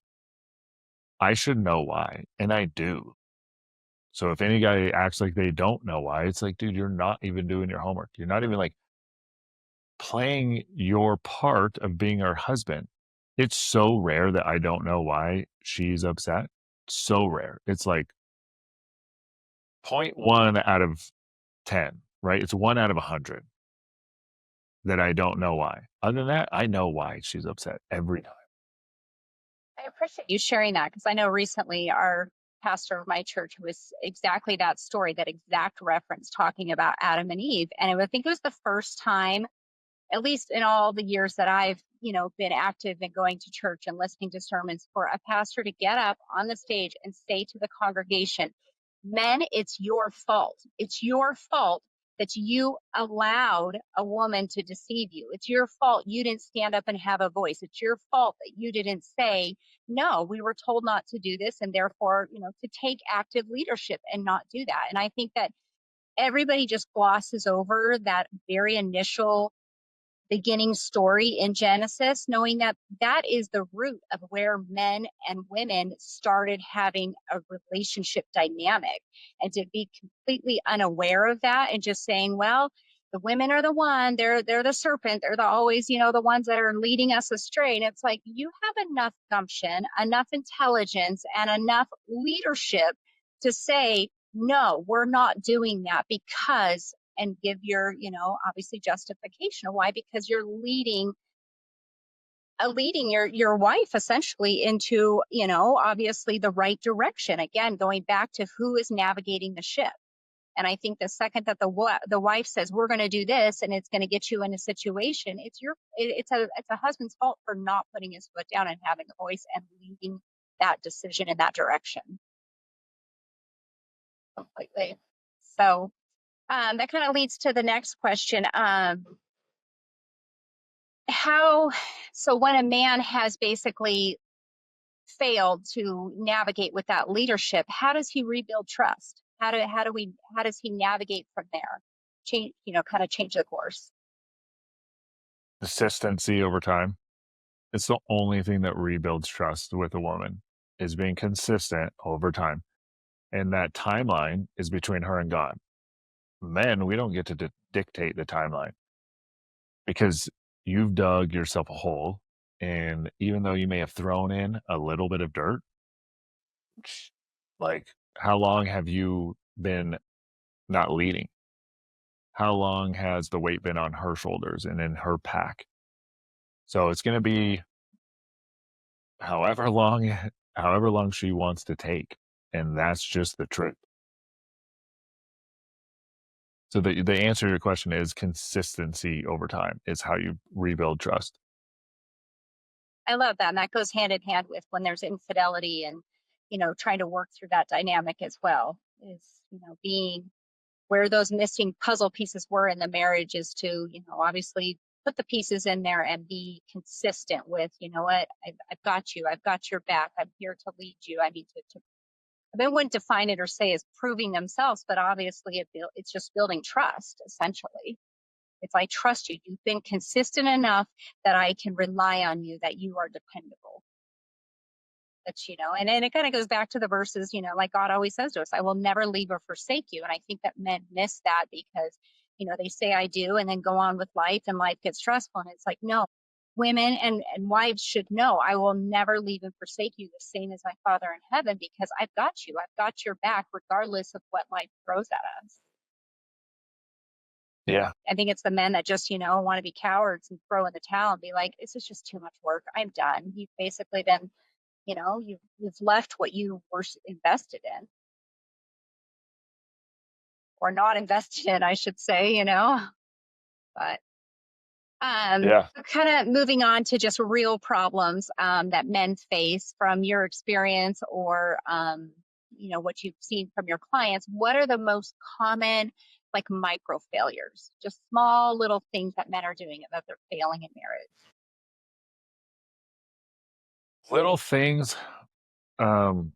I should know why. And I do. So if any guy acts like they don't know why, it's like, dude, you're not even doing your homework. You're not even like playing your part of being her husband. It's so rare that I don't know why she's upset. So rare. It's like point 0.1 out of 10, right? It's 1 out of 100 that I don't know why. Other than that, I know why she's upset every time. I appreciate you sharing that because I know recently our pastor of my church was exactly that story, that exact reference talking about Adam and Eve. And I think it was the first time, at least in all the years that I've, been active in going to church and listening to sermons, for a pastor to get up on the stage and say to the congregation, men, it's your fault. It's your fault that you allowed a woman to deceive you. It's your fault you didn't stand up and have a voice. It's your fault that you didn't say, no, we were told not to do this. And therefore, to take active leadership and not do that. And I think that everybody just glosses over that very initial beginning story in Genesis, knowing that that is the root of where men and women started having a relationship dynamic. And to be completely unaware of that and just saying, well, the women are the one, they're the serpent, they're the always, the ones that are leading us astray. And it's like you have enough gumption, enough intelligence, and enough leadership to say, no, we're not doing that because, and give your, obviously justification of why, because you're leading your wife essentially into, obviously the right direction. Again, going back to who is navigating the ship. And I think the second that the wife says we're going to do this and it's going to get you in a situation, it's a husband's fault for not putting his foot down and having a voice and leading that decision in that direction completely. So that kind of leads to the next question. How so when a man has basically failed to navigate with that leadership, how does he rebuild trust? How does he navigate from there? Change, kind of change the course. Consistency over time. It's the only thing that rebuilds trust with a woman is being consistent over time. And that timeline is between her and God. Men, we don't get to dictate the timeline because you've dug yourself a hole. And even though you may have thrown in a little bit of dirt, like how long have you been not leading? How long has the weight been on her shoulders and in her pack? So it's going to be however long, however long she wants to take. And that's just the truth. So the answer to your question is consistency over time is how you rebuild trust. I love that. And that goes hand in hand with when there's infidelity and, trying to work through that dynamic as well is, being where those missing puzzle pieces were in the marriage is to, obviously put the pieces in there and be consistent with, what, I've got you, I've got your back, I'm here to lead you. I mean, they wouldn't define it or say as proving themselves, but obviously it's just building trust, essentially. It's I trust you. You've been consistent enough that I can rely on you, that you are dependable. That's, and it kind of goes back to the verses, like God always says to us, I will never leave or forsake you. And I think that men miss that because, they say I do and then go on with life and life gets stressful. And it's like, no, women and wives should know I will never leave and forsake you, the same as my Father in heaven, because I've got you. I've got your back, regardless of what life throws at us. Yeah. I think it's the men that just, want to be cowards and throw in the towel and be like, this is just too much work. I'm done. You've basically been, you've left what you were invested in or not invested in, I should say, but Yeah. kind of moving on to just real problems that men face from your experience or, what you've seen from your clients. What are the most common, like micro failures, just small little things that men are doing that they're failing in marriage? Little things, um,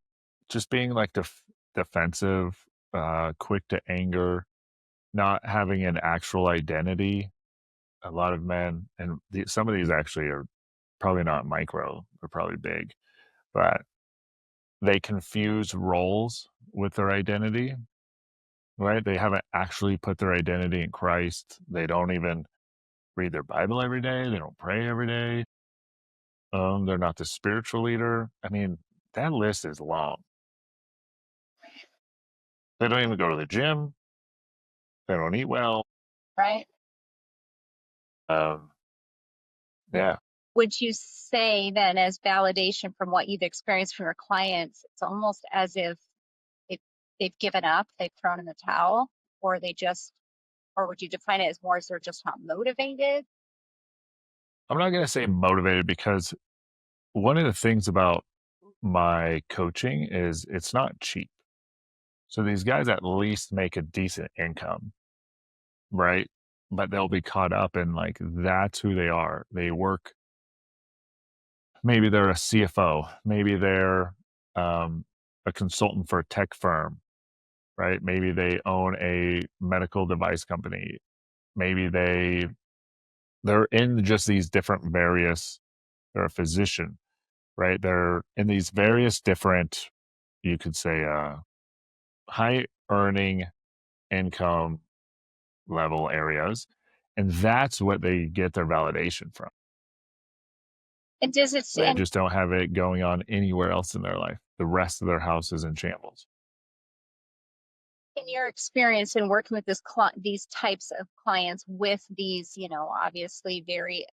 just being like defensive, quick to anger, not having an actual identity. A lot of men, and some of these actually are probably not micro, they're probably big, but they confuse roles with their identity, right? They haven't actually put their identity in Christ. They don't even read their Bible every day. They don't pray every day. They're not the spiritual leader. I mean, that list is long. They don't even go to the gym. They don't eat well. Right. Um, yeah. Would you say then, as validation from what you've experienced from your clients, it's almost as if they've, they've given up, they've thrown in the towel, or they just, or would you define it as more as they're just not motivated? I'm not going to say motivated because one of the things about my coaching is it's not cheap. So these guys at least make a decent income, right? But they'll be caught up in like that's who they are. They work, maybe they're a CFO, maybe they're um, a consultant for a tech firm, right? Maybe they own a medical device company. Maybe they they're in just these different various they're a physician, right? They're in these various different, you could say, high earning income level areas, and that's what they get their validation from. And does it, They and just don't have it going on anywhere else in their life. The rest of their house is in shambles. in your experience in working with these types of clients with these, obviously very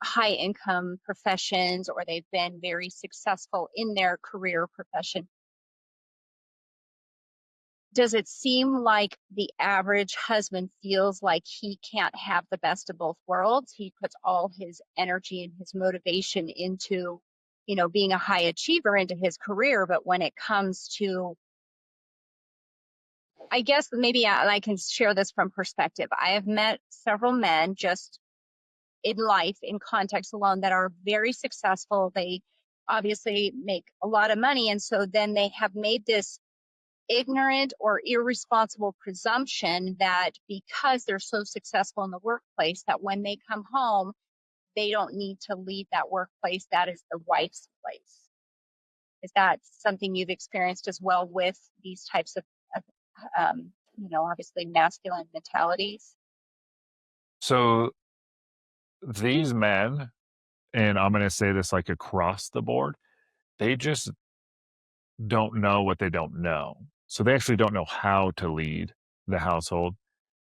high income professions, or they've been very successful in their career profession, does it seem like the average husband feels like he can't have the best of both worlds? He puts all his energy and his motivation into, being a high achiever into his career, but when it comes to, I guess maybe I can share this from perspective. I have met several men just in life, in context alone, that are very successful. They obviously make a lot of money. And so then they have made this ignorant or irresponsible presumption that because they're so successful in the workplace, that when they come home, they don't need to leave that workplace. That is the wife's place. Is that something you've experienced as well with these types of obviously masculine mentalities? So these men, and I'm going to say this like across the board, they just don't know what they don't know. So they actually don't know how to lead the household.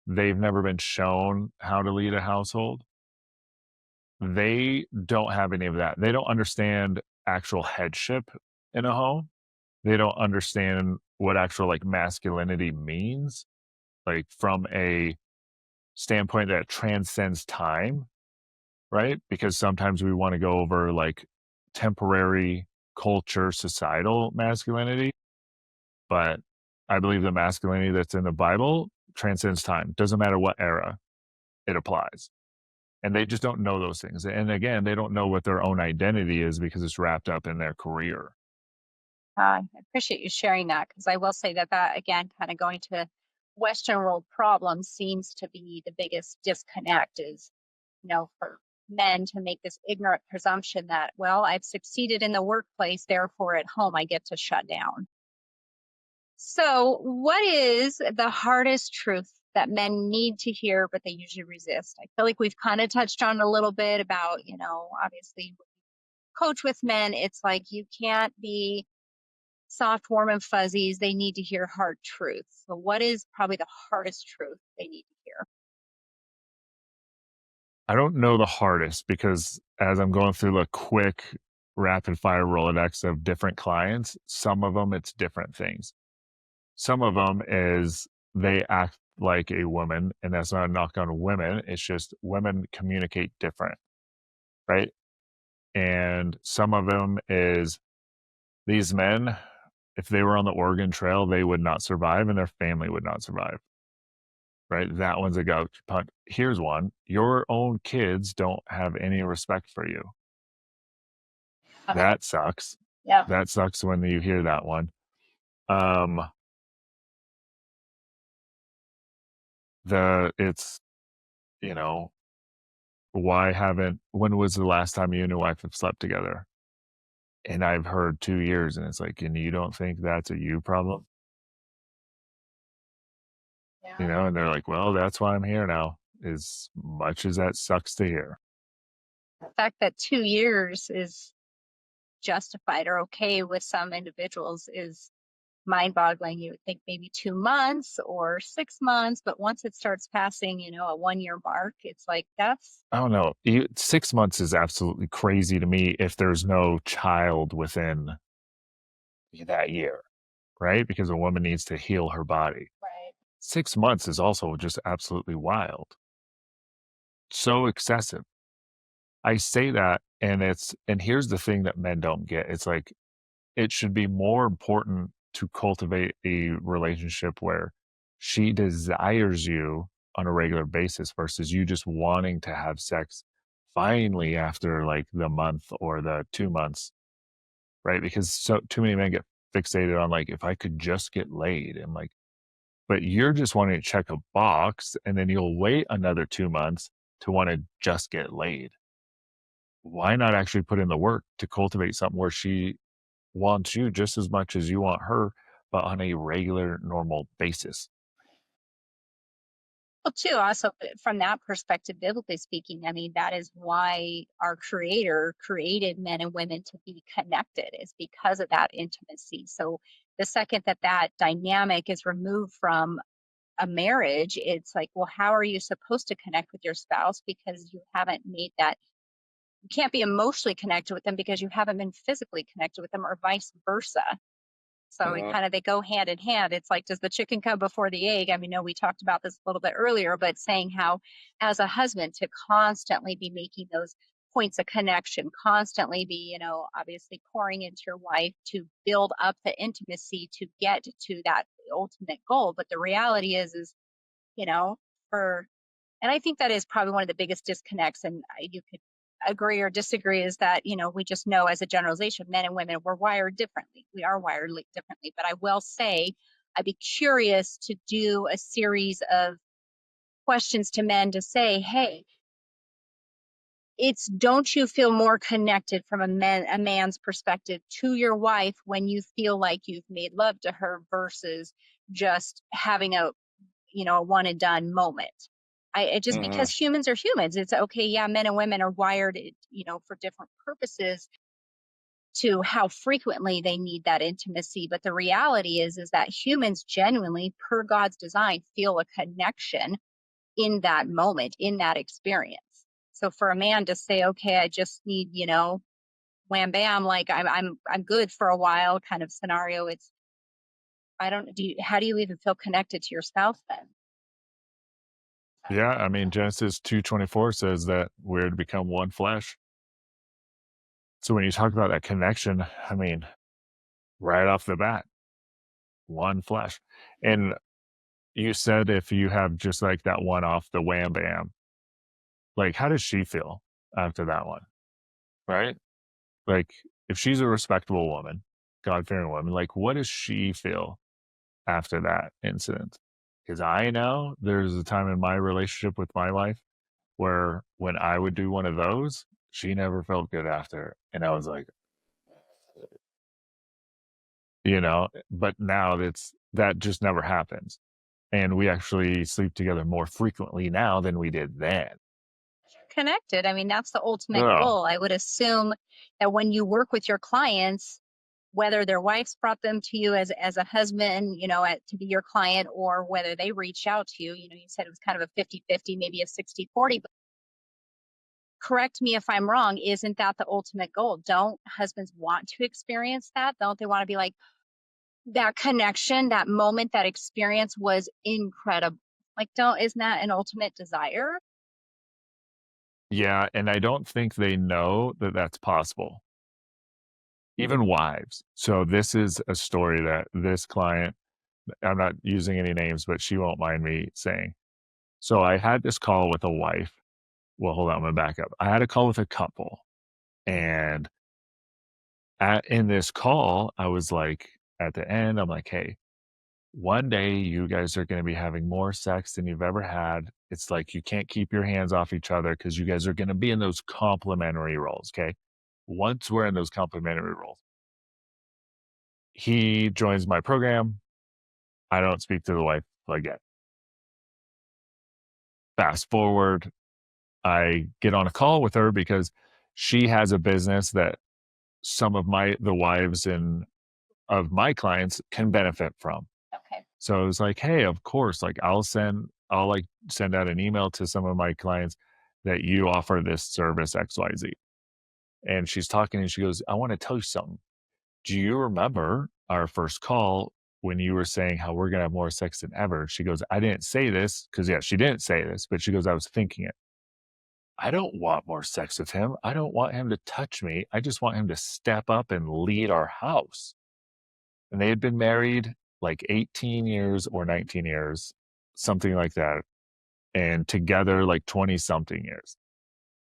They've never been shown how to lead a household. They don't have any of that. They don't understand actual headship in a home. They don't understand what actual like masculinity means, like from a standpoint that transcends time, right? Because sometimes we want to go over like temporary culture, societal masculinity, but I believe the masculinity that's in the Bible transcends time. Doesn't matter what era it applies. And they just don't know those things. And again, they don't know what their own identity is because it's wrapped up in their career. I appreciate you sharing that, because I will say that again, kind of going to Western world problems, seems to be the biggest disconnect is, for men to make this ignorant presumption that, well, I've succeeded in the workplace, therefore at home I get to shut down. So, what is the hardest truth that men need to hear, but they usually resist? I feel like we've kind of touched on a little bit about, obviously, coach with men. It's like you can't be soft, warm, and fuzzies. They need to hear hard truths. So, what is probably the hardest truth they need to hear? I don't know the hardest because as I'm going through a quick rapid fire Rolodex of different clients, some of them it's different things. Some of them is they act like a woman, and that's not a knock on women. It's just women communicate different, right? And some of them is these men, if they were on the Oregon Trail, they would not survive and their family would not survive, right? That one's a gut punch. Here's one: your own kids don't have any respect for you. That sucks. Yeah. That sucks when you hear that one. Um, it's, you know, when was the last time you and your wife have slept together? And I've heard 2 years, and it's like, and you don't think that's a you problem? Yeah. And they're like, well, that's why I'm here now, as much as that sucks to hear. The fact that 2 years is justified or okay with some individuals is mind boggling. You would think maybe 2 months or 6 months, but once it starts passing, a 1 year mark, it's like that's, I don't know. 6 months is absolutely crazy to me if there's no child within that year, right? Because a woman needs to heal her body. right. 6 months is also just absolutely wild. So excessive. I say that, and here's the thing that men don't get. It's like it should be more important to cultivate a relationship where she desires you on a regular basis versus you just wanting to have sex finally after like the month or the 2 months, right? Because so too many men get fixated on like, if I could just get laid. I'm like, but you're just wanting to check a box and then you'll wait another 2 months to want to just get laid. Why not actually put in the work to cultivate something where she wants you just as much as you want her, but on a regular, normal basis? Well, too, also from that perspective, biblically speaking, I mean, that is why our Creator created men and women to be connected, is because of that intimacy. So the second that that dynamic is removed from a marriage, it's like, well, how are you supposed to connect with your spouse because you haven't made that? You can't be emotionally connected with them because you haven't been physically connected with them, or vice versa. So it Uh, kind of, they go hand in hand. It's like, does the chicken come before the egg? I mean, no, we talked about this a little bit earlier, but saying how, as a husband, to constantly be making those points of connection, constantly be, obviously pouring into your wife to build up the intimacy to get to that ultimate goal. But the reality is, you know, for and I think that is probably one of the biggest disconnects, and you could agree or disagree, is that, we just know as a generalization, men and women, we're wired differently. We are wired differently. But I will say, I'd be curious to do a series of questions to men to say, hey, it's, don't you feel more connected from a man's perspective to your wife when you feel like you've made love to her versus just having a one and done moment. Just because mhm. humans are humans, it's okay. Yeah, men and women are wired, for different purposes to how frequently they need that intimacy. But the reality is that humans genuinely, per God's design, feel a connection in that moment, in that experience. So for a man to say, okay, I just need, wham bam, like I'm good for a while kind of scenario. It's, I don't do you, how do you even feel connected to your spouse then? Yeah, I mean, Genesis 2:24 says that we're to become one flesh. So when you talk about that connection, I mean, right off the bat, one flesh. And you said if you have just like that one off the wham bam, like how does she feel after that one? Right? Like if she's a respectable woman, God fearing woman, like what does she feel after that incident? Because I know there's a time in my relationship with my wife where when I would do one of those, she never felt good after. And I was like, but now that just never happens. And we actually sleep together more frequently now than we did then. Connected. I mean, that's the ultimate Oh, goal. I would assume that when you work with your clients, whether their wives brought them to you as a husband, to be your client, or whether they reached out to you, you said it was kind of a 50-50, maybe a 60-40. But correct me if I'm wrong, isn't that the ultimate goal? Don't husbands want to experience that? Don't they want to be like, that connection, that moment, that experience was incredible? Like, don't, isn't that an ultimate desire? yeah. And I don't think they know that that's possible, even wives. So this is a story that this client, I'm not using any names, but she won't mind me saying. So I had this call with a wife. Well, hold on, I'm gonna back up. I had a call with a couple, and in this call, I was like, at the end, I'm like, hey, one day you guys are going to be having more sex than you've ever had. It's like you can't keep your hands off each other because you guys are going to be in those complementary roles. Okay. Once we're in those complementary roles, he joins my program. I don't speak to the wife again. Fast forward, I get on a call with her because she has a business that some of the wives and of my clients can benefit from. Okay. So it was like, hey, of course, like I'll like send out an email to some of my clients that you offer this service XYZ. And she's talking and she goes, I want to tell you something. Do you remember our first call when you were saying how we're gonna have more sex than ever? She goes, I didn't say this because yeah, she didn't say this, but she goes, I was thinking it. I don't want more sex with him. I don't want him to touch me. I just want him to step up and lead our house. And they had been married like 18 years or 19 years, something like that, and together like 20 something years.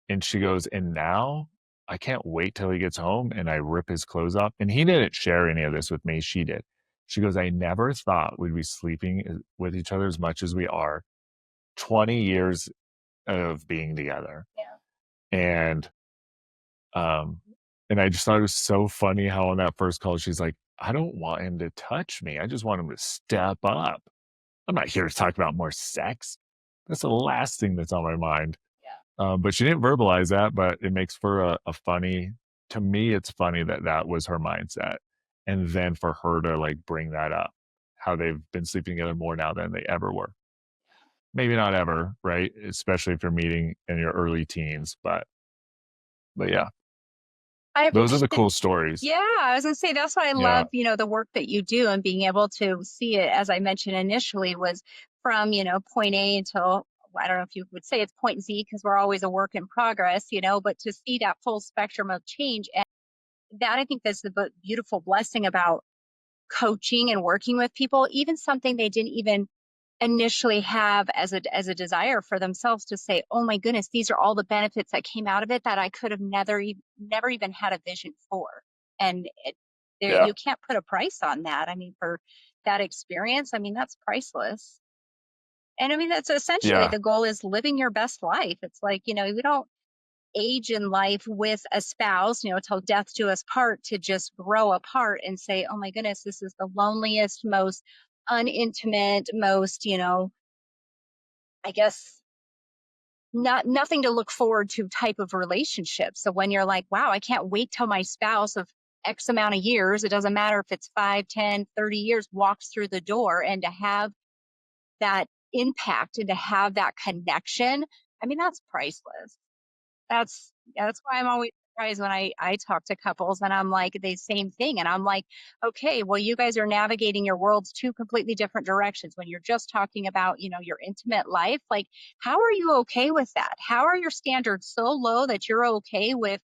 And she goes, and now I can't wait till he gets home and I rip his clothes off. And he didn't share any of this with me. She did. She goes, I never thought we'd be sleeping with each other as much as we are 20 years of being together. Yeah. And um and I just thought it was so funny how on that first call she's like, I don't want him to touch me. I just want him to step up. I'm not here to talk about more sex. That's the last thing that's on my mind. Yeah. But she didn't verbalize that, but it makes for a funny, to me, it's funny that that was her mindset. And then for her to like bring that up, how they've been sleeping together more now than they ever were. Maybe not ever, right? Especially if you're meeting in your early teens. But yeah, I those are the appreciate cool stories. Yeah, I was gonna say that's why I Yeah. love, the work that you do and being able to see it, as I mentioned initially, was from, point A until, I don't know if you would say it's point Z because we're always a work in progress, but to see that full spectrum of change. And that, I think, that's the beautiful blessing about coaching and working with people, even something they didn't even initially have as a desire for themselves, to say, oh my goodness, these are all the benefits that came out of it that I could have never even had a vision for. And there, Yeah. you can't put a price on that. I mean, for that experience, I mean, that's priceless. And I mean, that's essentially Yeah. the goal, is living your best life. It's like, we don't age in life with a spouse, till death do us part, to just grow apart and say, oh my goodness, this is the loneliest, most unintimate, most, I guess, nothing to look forward to type of relationship. So when you're like, wow, I can't wait till my spouse of X amount of years, it doesn't matter if it's 5, 10, 30 years, walks through the door, and to have that impact and to have that connection, I mean, that's priceless. That's Yeah, that's why I'm always surprised when I talk to couples and I'm like the same thing. And I'm like, okay, well, you guys are navigating your worlds two completely different directions. When you're just talking about, your intimate life, like, how are you okay with that? How are your standards so low that you're okay with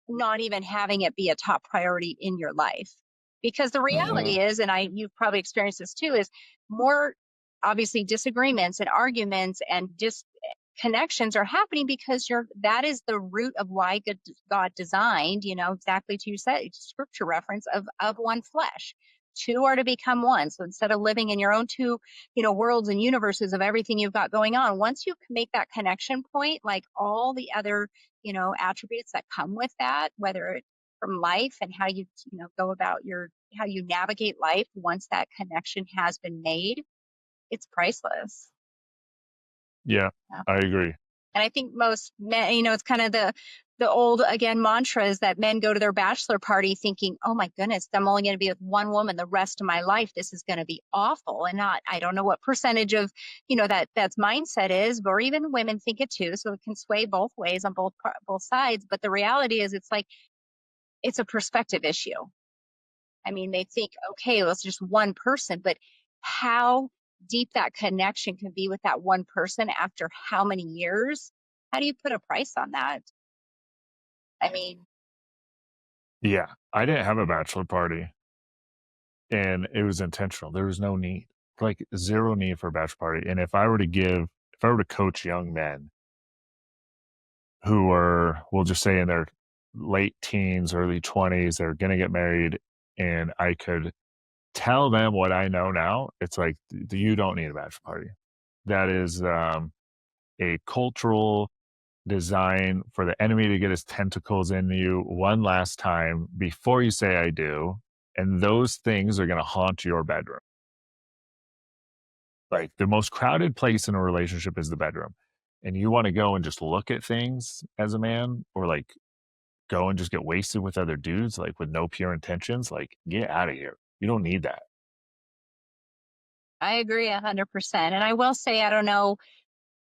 not even having it be a top priority in your life? Because the Hmm. reality is, and you've probably experienced this too, is more, obviously, disagreements and arguments and connections are happening because that is the root of why God designed, exactly to you said, scripture reference of one flesh. Two are to become one. So instead of living in your own two, worlds and universes of everything you've got going on, once you can make that connection point, like all the other, attributes that come with that, whether it's from life and how you, go about how you navigate life, once that connection has been made, it's priceless. Yeah. Yeah. I agree. And I think most men, it's kind of the old, again, mantra is that men go to their bachelor party thinking, oh my goodness, I'm only going to be with one woman the rest of my life. This is going to be awful. And not, I don't know what percentage of, that's mindset is, or even women think it too. So it can sway both ways on both sides. But the reality is, it's like, it's a perspective issue. I mean, they think, okay, well, it's just one person, but how deep that connection can be with that one person after how many years? How do you put a price on that? I mean, Yeah. I didn't have a bachelor party and it was intentional. There was no need, like zero need for a bachelor party. And if I were to coach young men who are, we'll just say in their late teens, early 20s, they're going to get married, and I could tell them what I know now, it's like, you don't need a bachelor party. That is a cultural design for the enemy to get his tentacles into you one last time before you say I do. And those things are going to haunt your bedroom. Like the most crowded place in a relationship is the bedroom. And you want to go and just look at things as a man, or like go and just get wasted with other dudes, like with no pure intentions, like get out of here. You don't need that. I agree 100%. And I will say, I don't know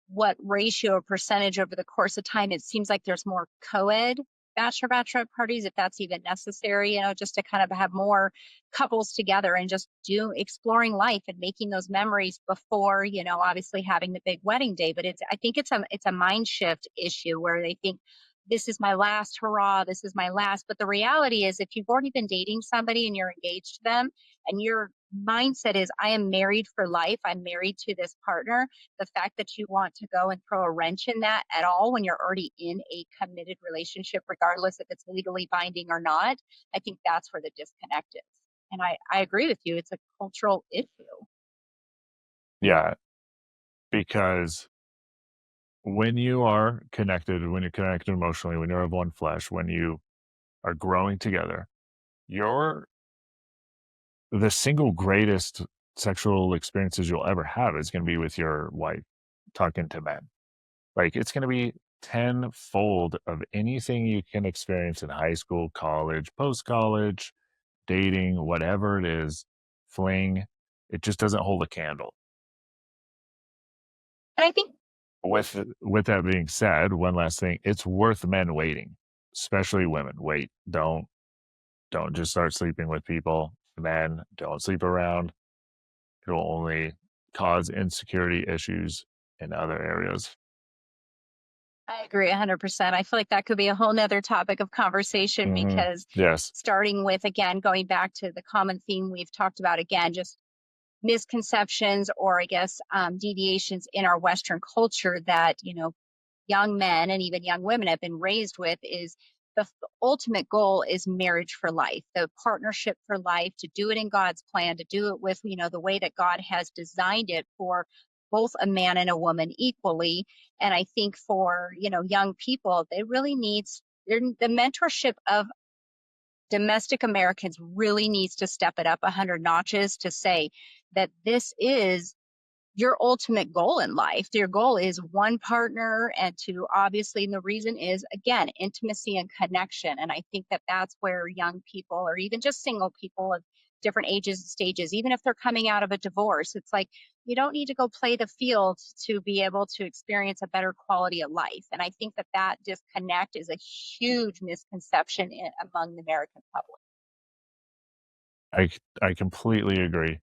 what ratio or percentage over the course of time, it seems like there's more co-ed bachelorette parties, if that's even necessary, just to kind of have more couples together and just exploring life and making those memories before, obviously having the big wedding day. But I think it's a mind shift issue where they think, this is my last hurrah, this is my last. But the reality is, if you've already been dating somebody and you're engaged to them, and your mindset is, I am married for life, I'm married to this partner, the fact that you want to go and throw a wrench in that at all when you're already in a committed relationship, regardless if it's legally binding or not, I think that's where the disconnect is. And I agree with you. It's a cultural issue. Yeah. Because when you are connected, when you're connected emotionally, when you're of one flesh, when you are growing together, you're the single greatest sexual experiences you'll ever have is going to be with your wife talking to men. Like it's going to be tenfold of anything you can experience in high school, college, post college, dating, whatever it is, fling. It just doesn't hold a candle. And I think With that being said, one last thing, it's worth men waiting, especially women. Wait, don't just start sleeping with people. Men, don't sleep around. It'll only cause insecurity issues in other areas. I agree 100%. I feel like that could be a whole nother topic of conversation because Yes. starting with, again, going back to the common theme we've talked about, again, just misconceptions or I guess deviations in our Western culture that, young men and even young women have been raised with is the ultimate goal is marriage for life, the partnership for life, to do it in God's plan, to do it with, the way that God has designed it for both a man and a woman equally. And I think for, young people, they really needs the mentorship of domestic Americans really needs to step it up 100 notches to say that this is your ultimate goal in life. Your goal is one partner, and to obviously, and the reason is again, intimacy and connection. And I think that that's where young people, or even just single people of different ages and stages, even if they're coming out of a divorce, it's like you don't need to go play the field to be able to experience a better quality of life. And I think that that disconnect is a huge misconception among the American public. I completely agree.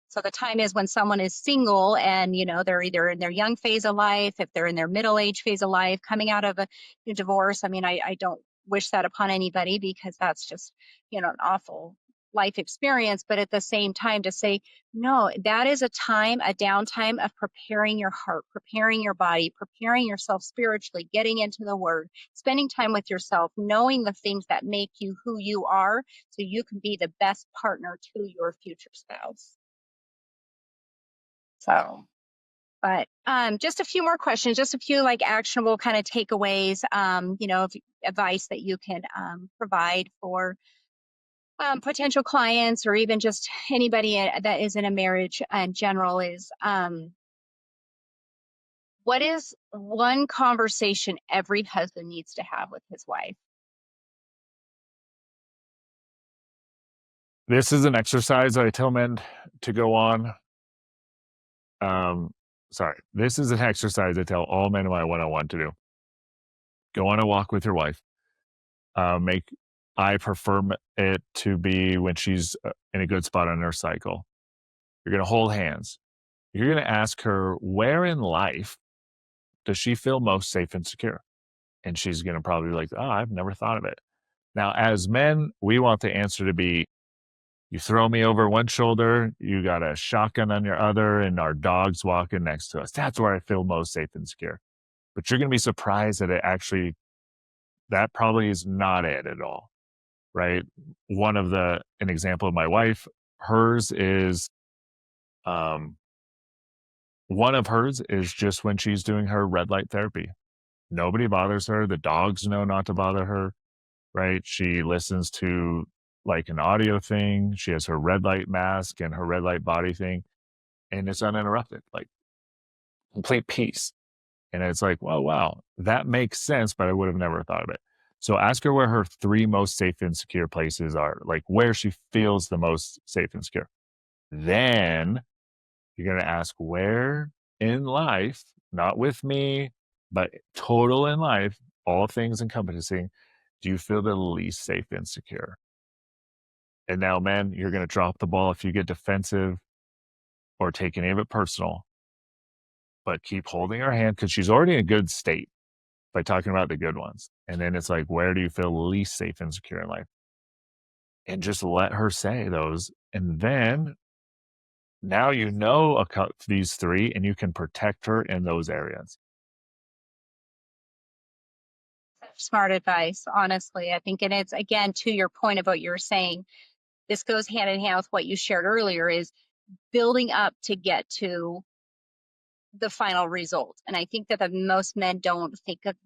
So the time is when someone is single and, they're either in their young phase of life, if they're in their middle age phase of life, coming out of a divorce. I mean, I don't wish that upon anybody because that's just, an awful life experience. But at the same time, to say, no, that is a time, a downtime of preparing your heart, preparing your body, preparing yourself spiritually, getting into the word, spending time with yourself, knowing the things that make you who you are so you can be the best partner to your future spouse. So, but just a few more questions, just a few like actionable kind of takeaways, advice that you can provide for potential clients or even just anybody that is in a marriage in general is what is one conversation every husband needs to have with his wife? This is an exercise I tell men to go on. Um, sorry, this is an exercise I tell all men in my one-on-one to do. Go on a walk with your wife. Make I prefer it to be when she's in a good spot on her cycle. You're going to hold hands. You're going to ask her where in life does she feel most safe and secure, and she's going to probably be like, "Oh, I've never thought of it." Now, as men, we want the answer to be, "You throw me over one shoulder, you got a shotgun on your other, and our dog's walking next to us. That's where I feel most safe and secure." But you're going to be surprised that that probably is not it at all, right? An example of my wife, hers is, um, one of hers is just when she's doing her red light therapy. Nobody bothers her. The dogs know not to bother her, right? She listens to like an audio thing. She has her red light mask and her red light body thing, and it's uninterrupted, like complete peace. And it's like, "Whoa, wow, that makes sense, but I would have never thought of it." So ask her where her three most safe and secure places are, like where she feels the most safe and secure. Then you're going to ask where in life, not with me, but total in life, all things encompassing, do you feel the least safe and secure? And now, men, you're going to drop the ball if you get defensive or take any of it personal, but keep holding her hand because she's already in a good state by talking about the good ones. And then it's like, where do you feel least safe and secure in life? And just let her say those. And then now you know these three and you can protect her in those areas. Smart advice, honestly. I think, and it's again to your point about you're saying, this goes hand in hand with what you shared earlier is building up to get to the final result. And I think that most men don't think of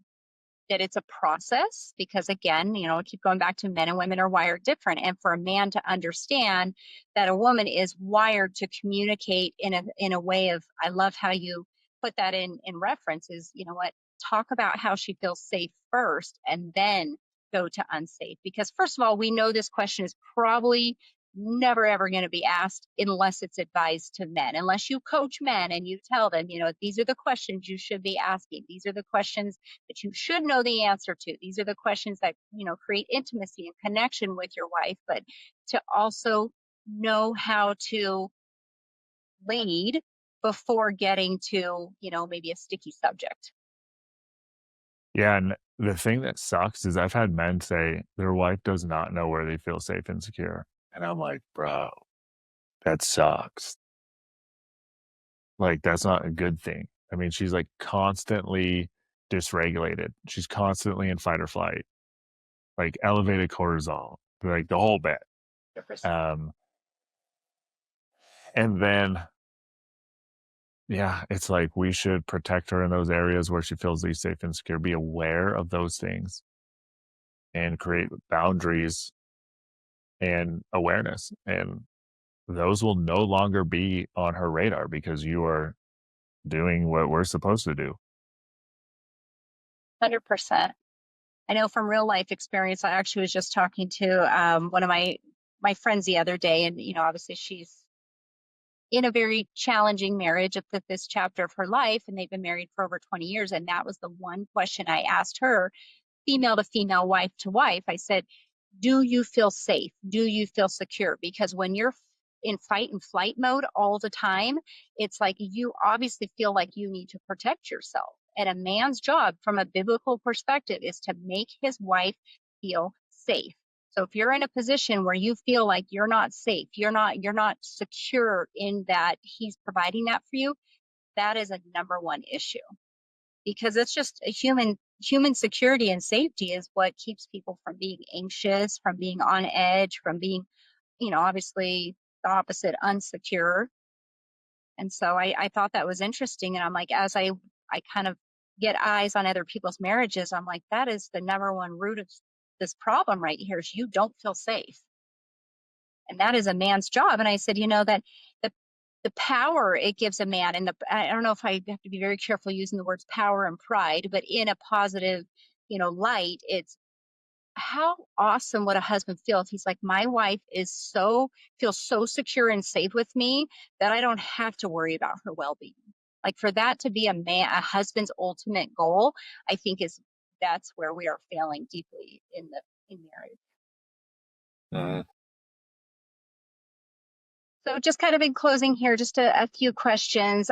that it's a process because again, I keep going back to men and women are wired different. And for a man to understand that a woman is wired to communicate in a way of, I love how you put that in reference is, you know what, talk about how she feels safe first and then go to unsafe. Because first of all, we know this question is probably never ever going to be asked unless it's advised to men, unless you coach men and you tell them, these are the questions you should be asking. These are the questions that you should know the answer to. These are the questions that, create intimacy and connection with your wife, but to also know how to lead before getting to, maybe a sticky subject. Yeah, and the thing that sucks is I've had men say their wife does not know where they feel safe and secure, and I'm like, "Bro, that sucks." Like, that's not a good thing. I mean, she's, like, constantly dysregulated. She's constantly in fight or flight, like, elevated cortisol, like, the whole bit. 100%. Um, and then, yeah, it's like we should protect her in those areas where she feels least safe and secure, be aware of those things, and create boundaries and awareness, and those will no longer be on her radar because you are doing what we're supposed to do. 100%. I know from real life experience, I actually was just talking to one of my friends the other day, and obviously she's in a very challenging marriage at this chapter of her life, and they've been married for over 20 years. And that was the one question I asked her, female to female, wife to wife. I said, do you feel safe? Do you feel secure? Because when you're in fight and flight mode all the time, it's like you obviously feel like you need to protect yourself. And a man's job from a biblical perspective is to make his wife feel safe. So if you're in a position where you feel like you're not safe, you're not secure in that he's providing that for you, that is a number one issue because it's just a human security and safety is what keeps people from being anxious, from being on edge, from being, obviously the opposite, unsecure. And so I thought that was interesting. And I'm like, as I kind of get eyes on other people's marriages, I'm like, that is the number one root of this problem right here is you don't feel safe. And that is a man's job. And I said, that the the power it gives a man, and I don't know if I have to be very careful using the words power and pride, but in a positive, light, it's how awesome would a husband feel if he's like, my wife feels so secure and safe with me that I don't have to worry about her well-being. Like for that to be a husband's ultimate goal, I think that's where we are failing deeply in marriage. Mhm. So just kind of in closing here, just a few questions.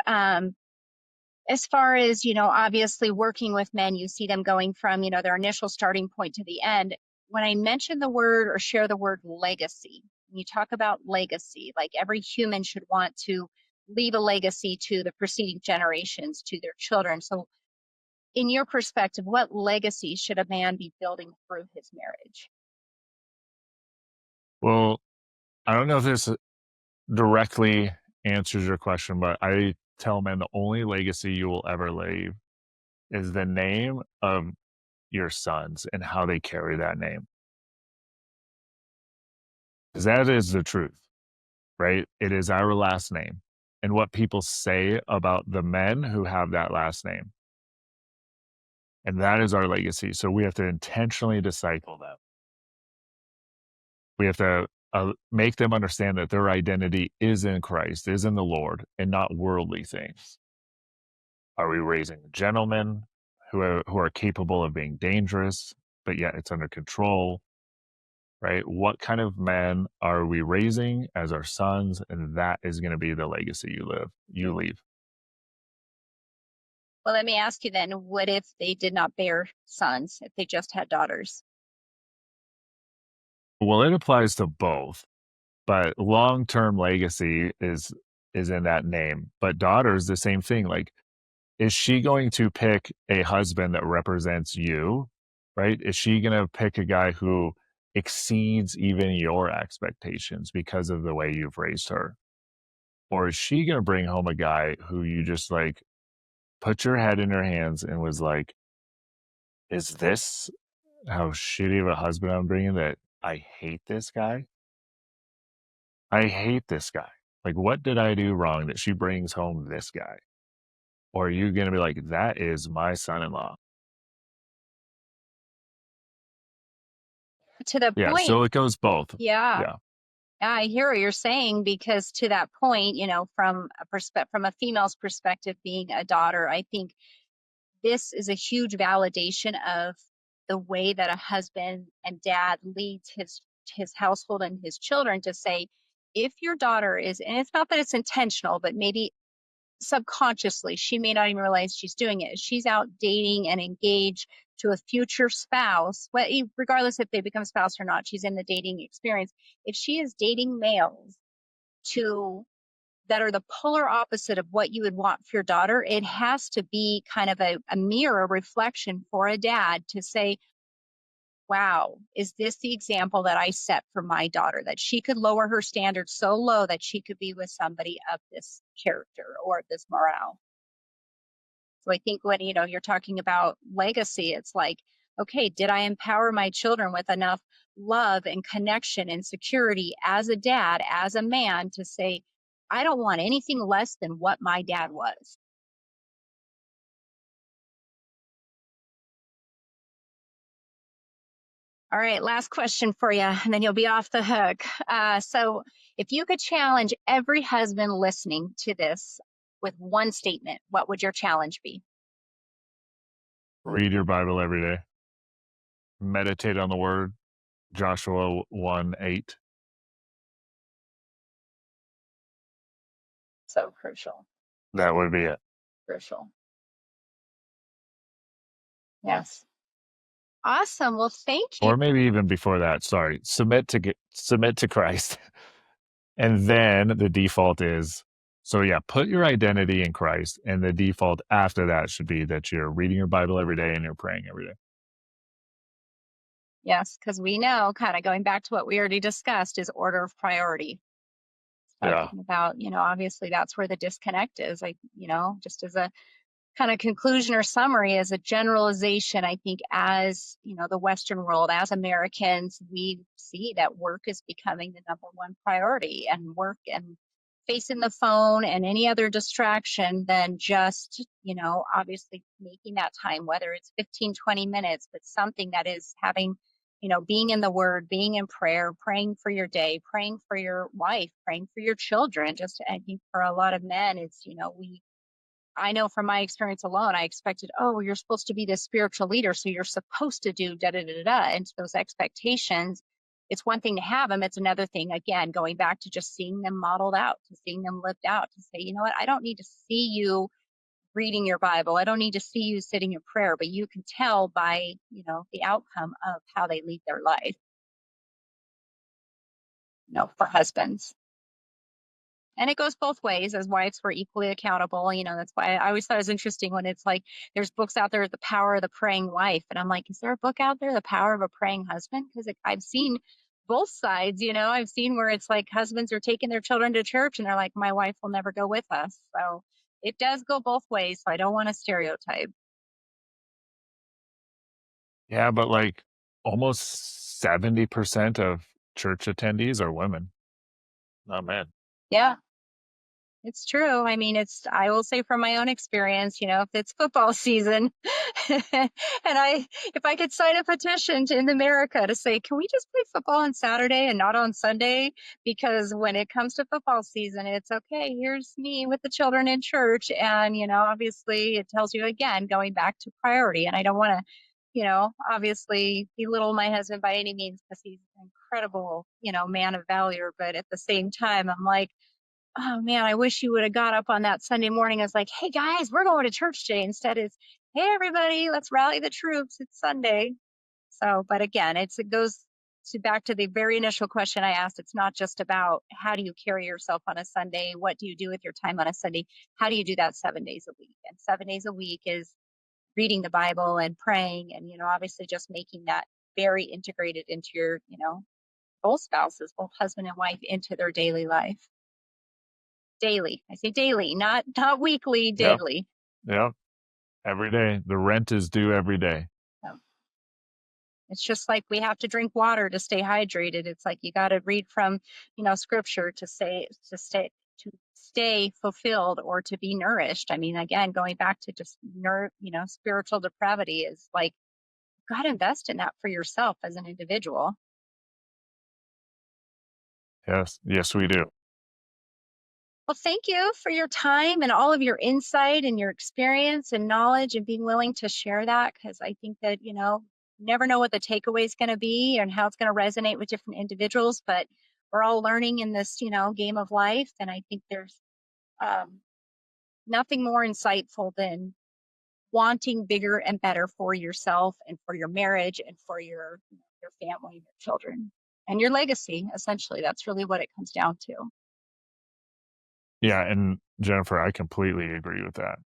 As far as, obviously working with men, you see them going from, their initial starting point to the end. When I mention the word or share the word legacy, when you talk about legacy, like every human should want to leave a legacy to the preceding generations, to their children. So in your perspective, what legacy should a man be building through his marriage? Well, I don't know if this directly answers your question, but I tell men the only legacy you will ever leave is the name of your sons and how they carry that name. 'Cause that is the truth, right? It is our last name and what people say about the men who have that last name. And that is our legacy. So we have to intentionally disciple them. We have to make them understand that their identity is in Christ, is in the Lord, and not worldly things. Are we raising gentlemen who are capable of being dangerous, but yet it's under control? Right? What kind of men are we raising as our sons? And that is going to be the legacy you leave. Well, let me ask you then, what if they did not bear sons, if they just had daughters? Well, it applies to both, but long-term legacy is in that name. But daughters, the same thing. Like, is she going to pick a husband that represents you? Right? Is she going to pick a guy who exceeds even your expectations because of the way you've raised her? Or is she going to bring home a guy who you just like put your head in her hands and was like, is this how shitty of a husband I'm bringing, that I hate this guy? I hate this guy. Like, what did I do wrong that she brings home this guy? Or are you going to be like, that is my son in law? To the Yeah. point, So it goes both. yeah. Yeah. I hear what you're saying, because to that point, from from a female's perspective, being a daughter, I think this is a huge validation of the way that a husband and dad leads his household and his children, to say, if your daughter is, and it's not that it's intentional, but maybe subconsciously, she may not even realize she's doing it. She's out dating and engaged to a future spouse, regardless if they become spouse or not, she's in the dating experience. If she is dating males to that are the polar opposite of what you would want for your daughter, it has to be kind of a mirror reflection for a dad to say, wow, is this the example that I set for my daughter? That she could lower her standards so low that she could be with somebody of this character or this morale. So I think when you're talking about legacy, it's like, okay, did I empower my children with enough love and connection and security as a dad, as a man, to say, I don't want anything less than what my dad was. All right, last question for you, and then you'll be off the hook. So, if you could challenge every husband listening to this with one statement, what would your challenge be? Read your Bible every day. Meditate on the word. Joshua 1:8. So crucial, That would be it. crucial. Yes. Awesome. Well, thank you. Or maybe even before that. Sorry. Submit to Christ. And then the default is, so yeah, put your identity in Christ. And the default after that should be that you're reading your Bible every day and you're praying every day. Yes, because we know, kind of going back to what we already discussed, is order of priority. Yeah. Talking about, obviously that's where the disconnect is. Just as a kind of conclusion or summary, as a generalization, I think as the Western world, as Americans, we see that work is becoming the number one priority, and work and facing the phone and any other distraction than just obviously making that time, whether it's 15, 20 minutes, but something that is having being in the word, being in prayer, praying for your day, praying for your wife, praying for your children. Just, I think for a lot of men, it's I know from my experience alone, I expected, oh, well, you're supposed to be the spiritual leader, so you're supposed to do da da da da. And those expectations, it's one thing to have them. It's another thing, again, going back to just seeing them modeled out, to seeing them lived out, to say, you know what, I don't need to see you reading your Bible. I don't need to see you sitting in prayer, but you can tell by, the outcome of how they lead their life, for husbands. And it goes both ways. As wives, we're equally accountable. That's why I always thought it was interesting when it's like there's books out there, The Power of the Praying Wife. And I'm like, is there a book out there, The Power of a Praying Husband? Because I've seen both sides. I've seen where it's like husbands are taking their children to church and they're like, my wife will never go with us. So it does go both ways. So I don't want to stereotype. Yeah. But like almost 70% of church attendees are women, not men. Yeah. It's true. I mean, I will say from my own experience, if it's football season and if I could sign a petition in America to say, can we just play football on Saturday and not on Sunday? Because when it comes to football season, it's okay. Here's me with the children in church. And, obviously it tells you again, going back to priority. And I don't want to, obviously belittle my husband by any means, because he's an incredible, man of valor. But at the same time, I'm like, oh man, I wish you would have got up on that Sunday morning. I was like, hey guys, we're going to church today. Instead, it's, hey everybody, let's rally the troops. It's Sunday. So, but again, it goes back to the very initial question I asked. It's not just about how do you carry yourself on a Sunday? What do you do with your time on a Sunday? How do you do that 7 days a week? And 7 days a week is reading the Bible and praying, and obviously just making that very integrated into your, both spouses, both husband and wife, into their daily life. Daily. I say daily, not weekly, Yeah. daily. Yeah. Every day. The rent is due every day. So it's just like we have to drink water to stay hydrated. It's like you got to read from, scripture to stay fulfilled or to be nourished. I mean, again, going back to just spiritual depravity is like got to invest in that for yourself as an individual. Yes. Yes, we do. Well, thank you for your time and all of your insight and your experience and knowledge and being willing to share that because I think that, you never know what the takeaway is going to be and how it's going to resonate with different individuals, but we're all learning in this, game of life. And I think there's um, nothing more insightful than wanting bigger and better for yourself and for your marriage and for your family, your children, and your legacy. Essentially, that's really what it comes down to. Yeah, and Jennifer, I completely agree with that.